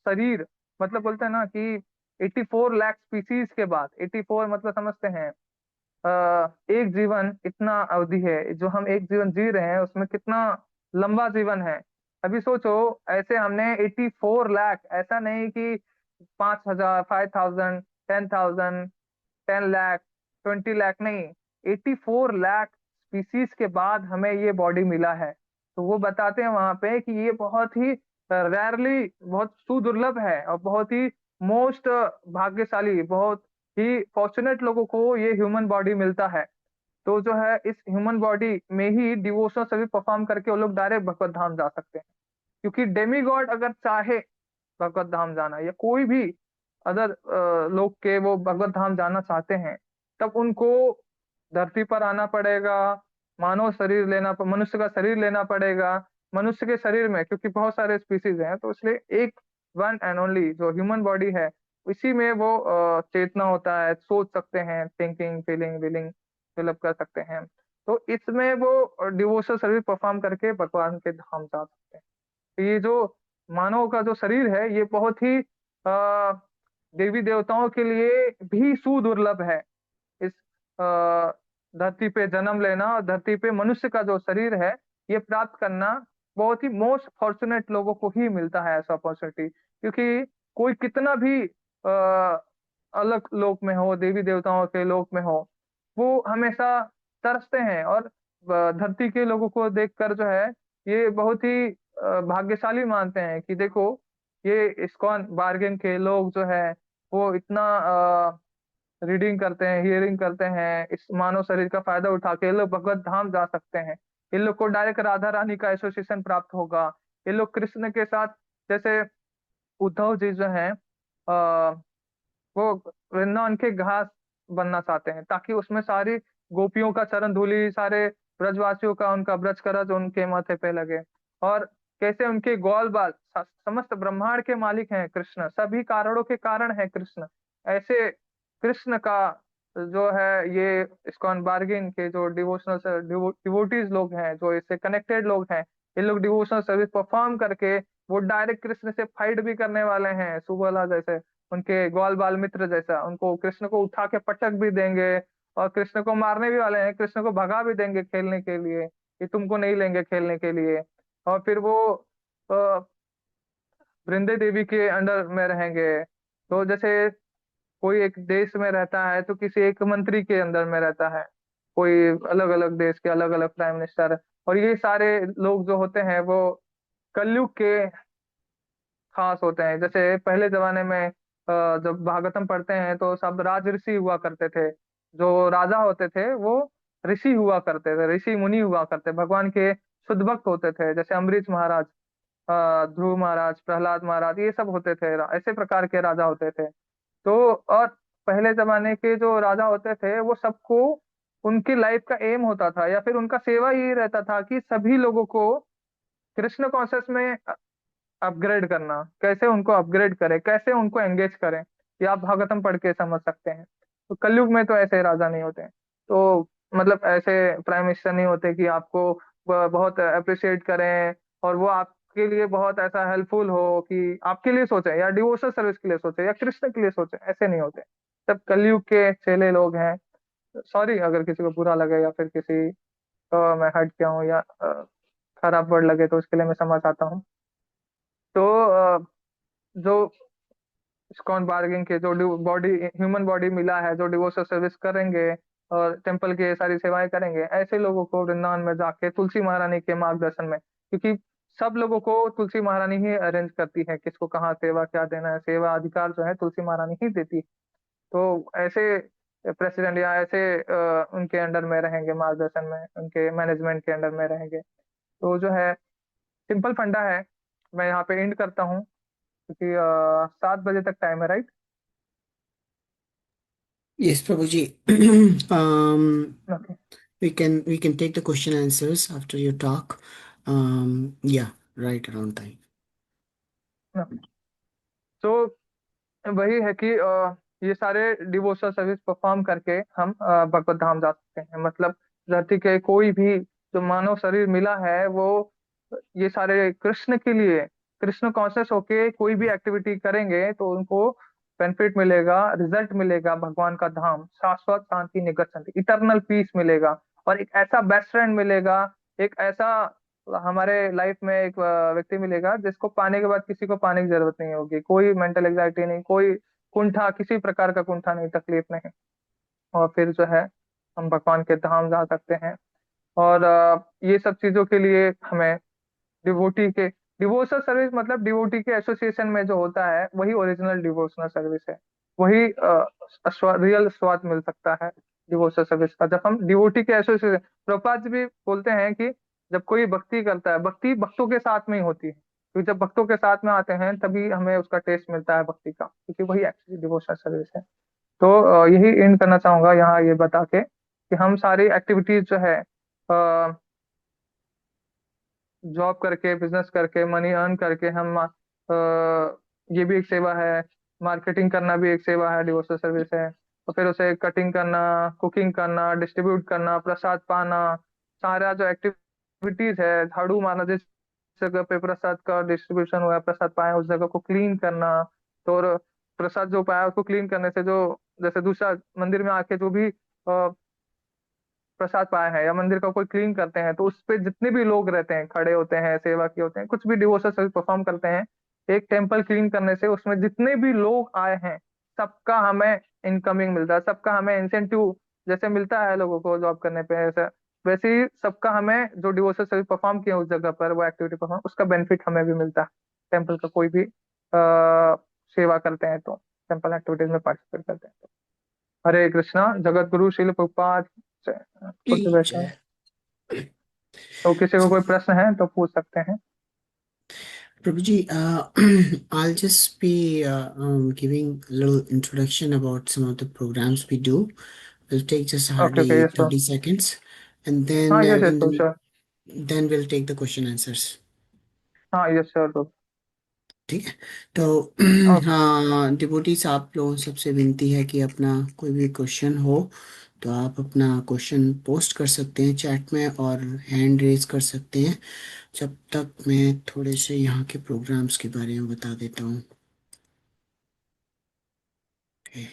शरीर, मतलब बोलते हैं ना कि 84 लाख स्पीसीज के बाद, 84 मतलब समझते हैं एक जीवन इतना अवधि है, जो हम एक जीवन जी रहे हैं उसमें कितना लंबा जीवन है। अभी सोचो, ऐसे हमने 84 लाख, ऐसा नहीं कि 5,000, 5,000, 10,000, 10 लाख, 20 लाख नहीं, 84 लाख स्पीसीज के बाद हमें ये बॉडी मिला है। तो वो बताते हैं वहां पे कि ये बहुत ही रेयरली, बहुत सुदुर्लभ है और बहुत ही मोस्ट भाग्यशाली, बहुत ही फॉर्चुनेट लोगों को ये ह्यूमन बॉडी मिलता है। तो जो है इस ह्यूमन बॉडी में ही डिवोशनल सर्विस परफॉर्म करके वो लोग डायरेक्ट भगवत धाम जा सकते हैं। क्योंकि डेमी गॉड अगर चाहे भगवत धाम जाना, या कोई भी अदर लोग के वो भगवत धाम जाना चाहते हैं, तब उनको धरती पर आना पड़ेगा, मानव शरीर लेना, मनुष्य का शरीर लेना पड़ेगा। मनुष्य के शरीर में क्योंकि बहुत सारे स्पीसीज हैं, तो इसलिए एक वन एंड ओनली जो ह्यूमन बॉडी है, इसी में वो चेतना होता है, सोच सकते हैं, थिंकिंग, फीलिंग, विलिंग डेवलप कर सकते हैं। तो इसमें वो डिवोशनल सर्विस परफॉर्म करके भगवान के धाम जा सकते हैं। तो ये जो मानव का जो शरीर है, ये बहुत ही देवी देवताओं के लिए भी सुदुर्लभ है। इस अ, धरती पे जन्म लेना और धरती पे मनुष्य का जो शरीर है ये प्राप्त करना बहुत ही मोस्ट फॉर्चुनेट लोगों को ही मिलता है ऐसा अपॉर्चुनिटी। क्योंकि कोई कितना भी अलग लोक में हो, देवी देवताओं के लोक में हो, वो हमेशा तरसते हैं और धरती के लोगों को देखकर जो है ये बहुत ही भाग्यशाली मानते हैं कि देखो, ये इस्कॉन बार्गेन के लोग जो है वो इतना रीडिंग करते हैं, हियरिंग करते हैं, इस मानव शरीर का फायदा उठा के ये लोग भगवत धाम जा सकते हैं। इन लोग को डायरेक्ट राधा रानी का एसोसिएशन प्राप्त होगा। ये लोग कृष्ण के साथ, जैसे उद्धव जी जो है वो वृंदावन के घास बनना चाहते हैं, ताकि उसमें सारी गोपियों का चरण धूलि, सारे ब्रजवासियों का उनका ब्रज का रज उनके माथे पे लगे। और कैसे उनके ग्वाल बाल, समस्त ब्रह्मांड के मालिक हैं कृष्ण, सभी कारणों के कारण है कृष्ण। ऐसे कृष्ण का जो है ये इस्कॉन बार्गिन के जो डिवोशनल डिवोटीज लोग हैं, जो इससे कनेक्टेड लोग हैं, ये लोग डिवोशनल सर्विस परफॉर्म करके वो डायरेक्ट कृष्ण से फाइट भी करने वाले हैं। सुबोला जैसे, उनके ग्वाल बाल मित्र जैसा, उनको कृष्ण को उठा के पटक भी देंगे और कृष्ण को मारने भी वाले हैं, कृष्ण को भगा भी देंगे खेलने के लिए कि तुमको नहीं लेंगे खेलने के लिए। और फिर वो अ, वृंदे देवी के अंडर में रहेंगे। तो जैसे कोई एक देश में रहता है तो किसी एक मंत्री के अंदर में रहता है, कोई अलग अलग देश के अलग अलग प्राइम मिनिस्टर। और ये सारे लोग जो होते हैं वो कलयुग के खास होते हैं। जैसे पहले जमाने में जब भागवतम पढ़ते हैं तो सब राज ऋषि हुआ करते थे। जो राजा होते थे वो ऋषि हुआ करते थे, ऋषि मुनि हुआ करते, भगवान के शुद्ध भक्त होते थे। जैसे अम्बरीश महाराज, ध्रुव महाराज, प्रहलाद महाराज, ये सब होते थे, ऐसे प्रकार के राजा होते थे। तो और पहले जमाने के जो राजा होते थे वो सबको, उनकी लाइफ का एम होता था या फिर उनका सेवा यही रहता था कि सभी लोगों को कृष्ण कॉन्शियस में अपग्रेड करना। कैसे उनको अपग्रेड करें, कैसे उनको एंगेज करें, ये आप भागवतम पढ़ के समझ सकते हैं। तो कलयुग में तो ऐसे राजा नहीं होते हैं। तो मतलब ऐसे प्राइम मिनिस्टर नहीं होते कि आपको बहुत अप्रिशिएट करें और वो आपके लिए बहुत ऐसा हेल्पफुल हो कि आपके लिए सोचे या डिवोशनल सर्विस के लिए सोचे या कृष्ण के लिए सोचे, ऐसे नहीं होते। सब कलयुग के चेले लोग हैं। सॉरी अगर किसी को बुरा लगे या फिर किसी मैं हट गया हूँ या खराब वर्ड लगे तो उसके लिए मैं समझ आता हूँ। तो जो इस्कॉन बार्गिंग के जो बॉडी, ह्यूमन बॉडी मिला है, जो डिवोशनल सर्विस करेंगे और टेम्पल की सारी सेवाएं करेंगे, ऐसे लोगों को वृंदावन में जाके तुलसी महारानी के मार्गदर्शन में, क्योंकि सब लोगों को तुलसी महारानी ही अरेंज करती है, किसको कहाँ सेवा क्या देना है, सेवा अधिकार जो है तुलसी महारानी ही देती है। तो ऐसे प्रेसिडेंट या ऐसे उनके अंडर में रहेंगे, मार्गदर्शन में, उनके मैनेजमेंट के अंडर में रहेंगे। तो जो है सिंपल फंडा है। मैं यहाँ पे एंड करता हूँ क्योंकि 7 बजे तक टाइम है, right? Yes, Prabhuji. Okay. We can take the question answers after your talk. Yeah, right around time. तो वही है कि ये सारे डिवोशनल सर्विस परफॉर्म करके हम भगवत धाम जा सकते हैं। मतलब धरती के कोई भी जो मानव शरीर मिला है वो ये सारे कृष्ण के लिए, कृष्ण कॉन्शियस होके कोई भी एक्टिविटी करेंगे तो उनको बेनिफिट मिलेगा, रिजल्ट मिलेगा, भगवान का धाम, शाश्वत शांति निकट शांति, इटरनल पीस मिलेगा। और एक ऐसा बेस्ट फ्रेंड मिलेगा, एक ऐसा हमारे लाइफ में एक व्यक्ति मिलेगा जिसको पाने के बाद किसी को पाने की जरूरत नहीं होगी, कोई मेंटल एग्जाइटी नहीं, कोई कुंठा, किसी प्रकार का कुंठा नहीं, तकलीफ नहीं। और फिर जो है हम भगवान के धाम जा सकते हैं। और ये सब चीजों के लिए हमें डिवोटी के, डिवोशनल सर्विस मतलब डिवोटी के एसोसिएशन में जो होता है वही ओरिजिनल डिवोशनल सर्विस है। वही रियल स्वाद मिल सकता है डिवोशनल सर्विस का, जब हम डिवोटी के एसोसिएशन। प्रभुपाद जी भी बोलते हैं कि जब कोई भक्ति करता है, भक्ति भक्तों के साथ में ही होती है, क्योंकि जब भक्तों के साथ में आते हैं तभी हमें उसका टेस्ट मिलता है भक्ति का, क्योंकि वही एक्चुअली डिवोशनल सर्विस है। तो यही एंड करना चाहूंगा यहाँ ये बता के कि हम सारी एक्टिविटीज जो है, जॉब करके, बिजनेस करके, मनी अर्न करके हम ये भी एक सेवा है, मार्केटिंग करना भी एक सेवा है, डिवोशनल सर्विस है। तो फिर उसे कटिंग करना, कुकिंग करना, डिस्ट्रीब्यूट करना, प्रसाद पाना, सारा जो एक्टिविटीज है, झाड़ू मारना, जिस जगह पे प्रसाद का डिस्ट्रीब्यूशन हुआ है, प्रसाद पाया उस जगह को क्लीन करना। तो और प्रसाद जो पाया उसको क्लीन करने से जो, जैसे दूसरा मंदिर में आके जो भी प्रसाद पाया है या मंदिर का कोई क्लीन करते हैं तो उस पे जितने भी लोग रहते हैं, खड़े होते हैं, सेवा के होते हैं, कुछ भी डिवोशनल सर्विस परफॉर्म करते हैं, एक टेम्पल क्लीन करने से उसमें जितने भी लोग आए हैं सबका हमें इनकमिंग मिलता है, सबका हमें इंसेंटिव जैसे मिलता है लोगों को जॉब करने पे, ऐसा वैसे ही सबका हमें जो डिवोशनल सर्विस परफॉर्म किया उस जगह पर, वो एक्टिविटी परफॉर्म, उसका बेनिफिट हमें भी मिलता है। टेम्पल का कोई भी सेवा करते हैं तो, टेम्पल एक्टिविटीज में पार्टिसिपेट करते हैं तो। हरे कृष्णा। जगत गुरु श्रील प्रभुपाद कुछ वैसा। तो किसी को कोई प्रश्न है तो पूछ सकते हैं। Prabhuji, I'll just be giving a little introduction about some of the programs we do. Will take just okay okay, hardly yes sir. 30 seconds, and हाँ then yes yes sir, sure. then we'll take the question answers. हाँ yes sure sir. ठीक है। तो okay हाँ devotees, आप लोगों सबसे विनती है कि अपना कोई भी क्वेश्चन हो तो आप अपना क्वेश्चन पोस्ट कर सकते हैं चैट में और हैंड रेज कर सकते हैं, जब तक मैं थोड़े से यहाँ के प्रोग्राम्स के बारे में बता देता हूँ। Okay.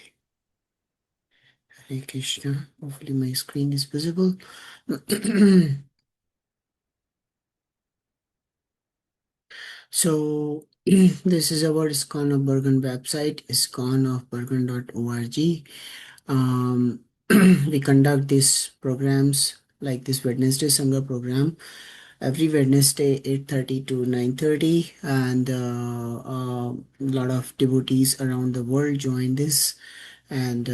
Hare Krishna. Hopefully my screen is visible. So this is our ISKCON of Bergen website, iskonofbergen.org. We conduct these programs like this Wednesday Sangha program every Wednesday 8:30 to 9:30, and a lot of devotees around the world join this, and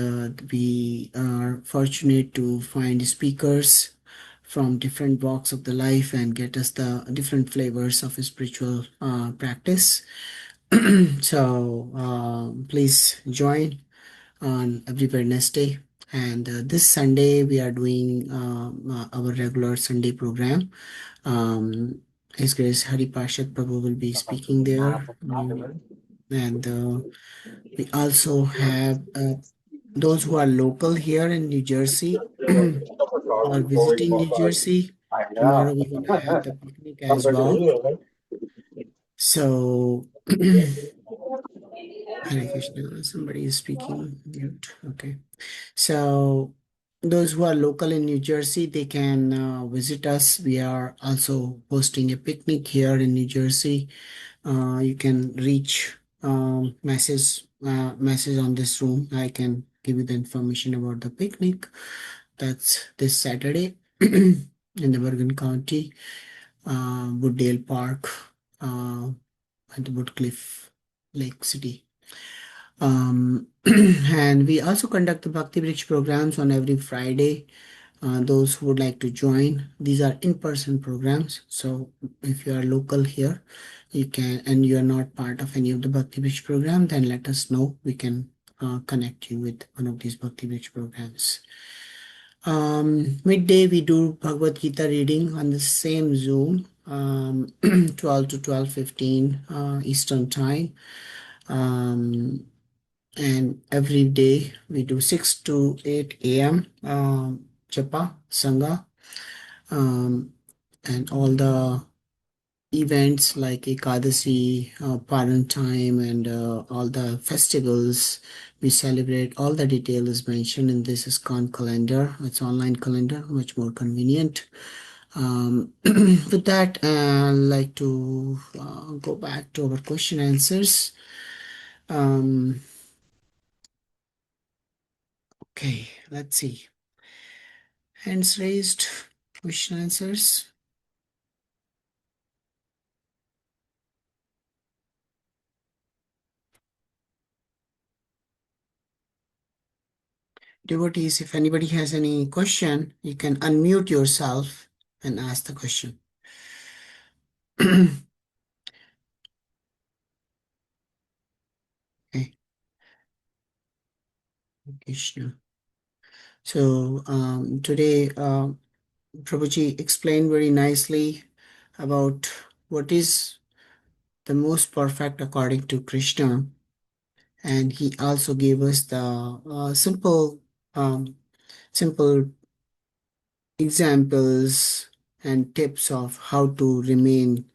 we are fortunate to find speakers from different walks of the life and get us the different flavors of spiritual practice. So please join on every Wednesday. And this Sunday we are doing our regular Sunday program. His Grace Hari Parshad Prabhu will be speaking there. And we also have those who are local here in New Jersey or visiting New Jersey. Tomorrow we're going to have the picnic as well. So, Hare Krishna, somebody is speaking. Mute. Okay. So, those who are local in New Jersey, they can visit us. We are also hosting a picnic here in New Jersey. You can reach message on this room. I can give you the information about the picnic. That's this Saturday in the Bergen County, Wooddale Park, at the Woodcliff Lake City. And we also conduct the Bhakti Bridge programs on every Friday those who would like to join. These are in-person programs. So if you are local here, you can, and you are not part of any of the Bhakti Bridge program, then let us know. We can connect you with one of these Bhakti Bridge programs. Midday we do Bhagavad Gita reading on the same Zoom, 12 to 12:15 Eastern time. And every day we do 6 to 8 a.m. Japa Sangha, and all the events like Ekadasi, Paran time, and all the festivals we celebrate. All the detail is mentioned in this ISKCON calendar. It's online calendar, much more convenient. With that, I'd like to go back to our question answers. Okay, let's see. Hands raised, question answers. Devotees, if anybody has any question, you can unmute yourself and ask the question. Okay, Krishna. So today, Prabhuji explained very nicely about what is the most perfect according to Krishna, and he also gave us the simple examples and tips of how to remain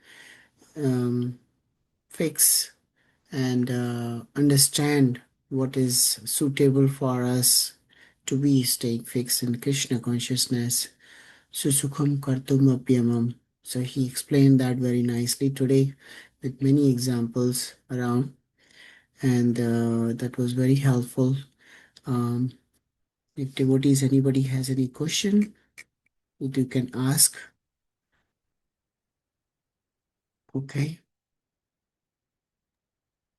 fixed and understand what is suitable for us to be staying fixed in Krishna consciousness. Susukham kartum apyamam. So he explained that very nicely today with many examples around, and that was very helpful. If devotees, anybody has any question, you can ask. Okay.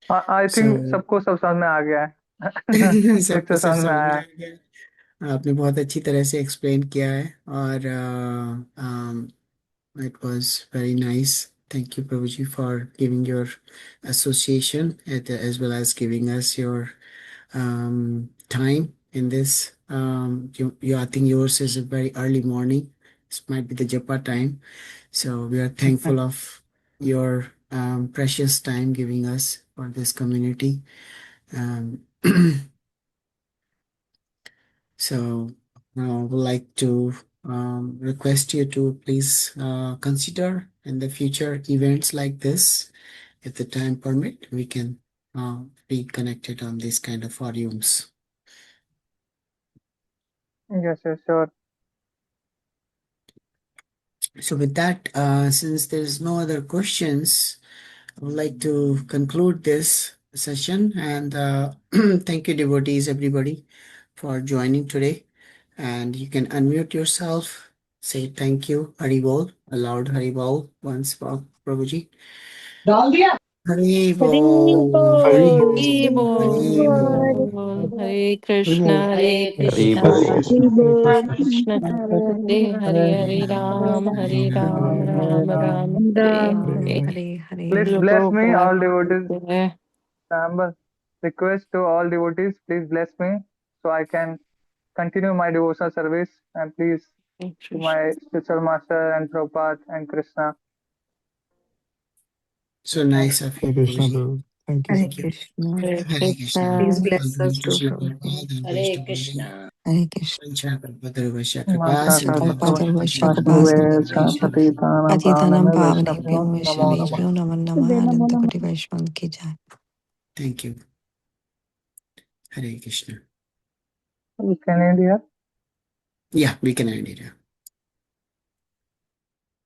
I think So सबको सब समझ में आ गया है ठीक सबको से सब समझ में समझ में आया आ गया। आपने बहुत अच्छी तरह से एक्सप्लेन किया है और it was very nice. Thank you, Prabhuji, for giving your association as well as giving us your time in this. I think yours is a very early morning. This might be the Japa time. So we are thankful of your precious time giving us for this community. Um, so now I would like to request you to please consider in the future events like this. If the time permit, we can be connected on these kind of forums. yes sure So with that, since there's no other questions, I would like to conclude this session and thank you devotees, everybody, for joining today. And you can unmute yourself, say thank you, Haribol, a loud Haribol once for Prabhuji. Haribol, Haribol, Hare Krishna, Hare Krishna, Krishna Hare Hare, Hare Ram, Hare Ram, Ram Ram, Hare Hare. please Guru bless me Prabhupada all devotees ki Amber, request to all devotees, please bless me so I can continue my devotional service, and please to jai. my spiritual master and Prabhupada and Krishna. So nice of you, Hare Krishna, Prabhuji. Prabhu. Thank you. Thank you. Hare Hare Krishna. Krishna. bless All us glories too, to Srila Prabhupada. Prabhupada and Hare praise to Krishna. Hare. Hare Krishna. Vanchakalpadharvasya माता कृपा सिंधुभ्यो काष्ठा Kalpatarvashya पतितानां Patitanam पावनेभ्यो Pavanebhyo नमो नमः. Vaishnavebhyo Namo Namah Anantakoti Vaishnav Ki Jai. Thank you. Hare Krishna. You can end here. Yeah, we can end it.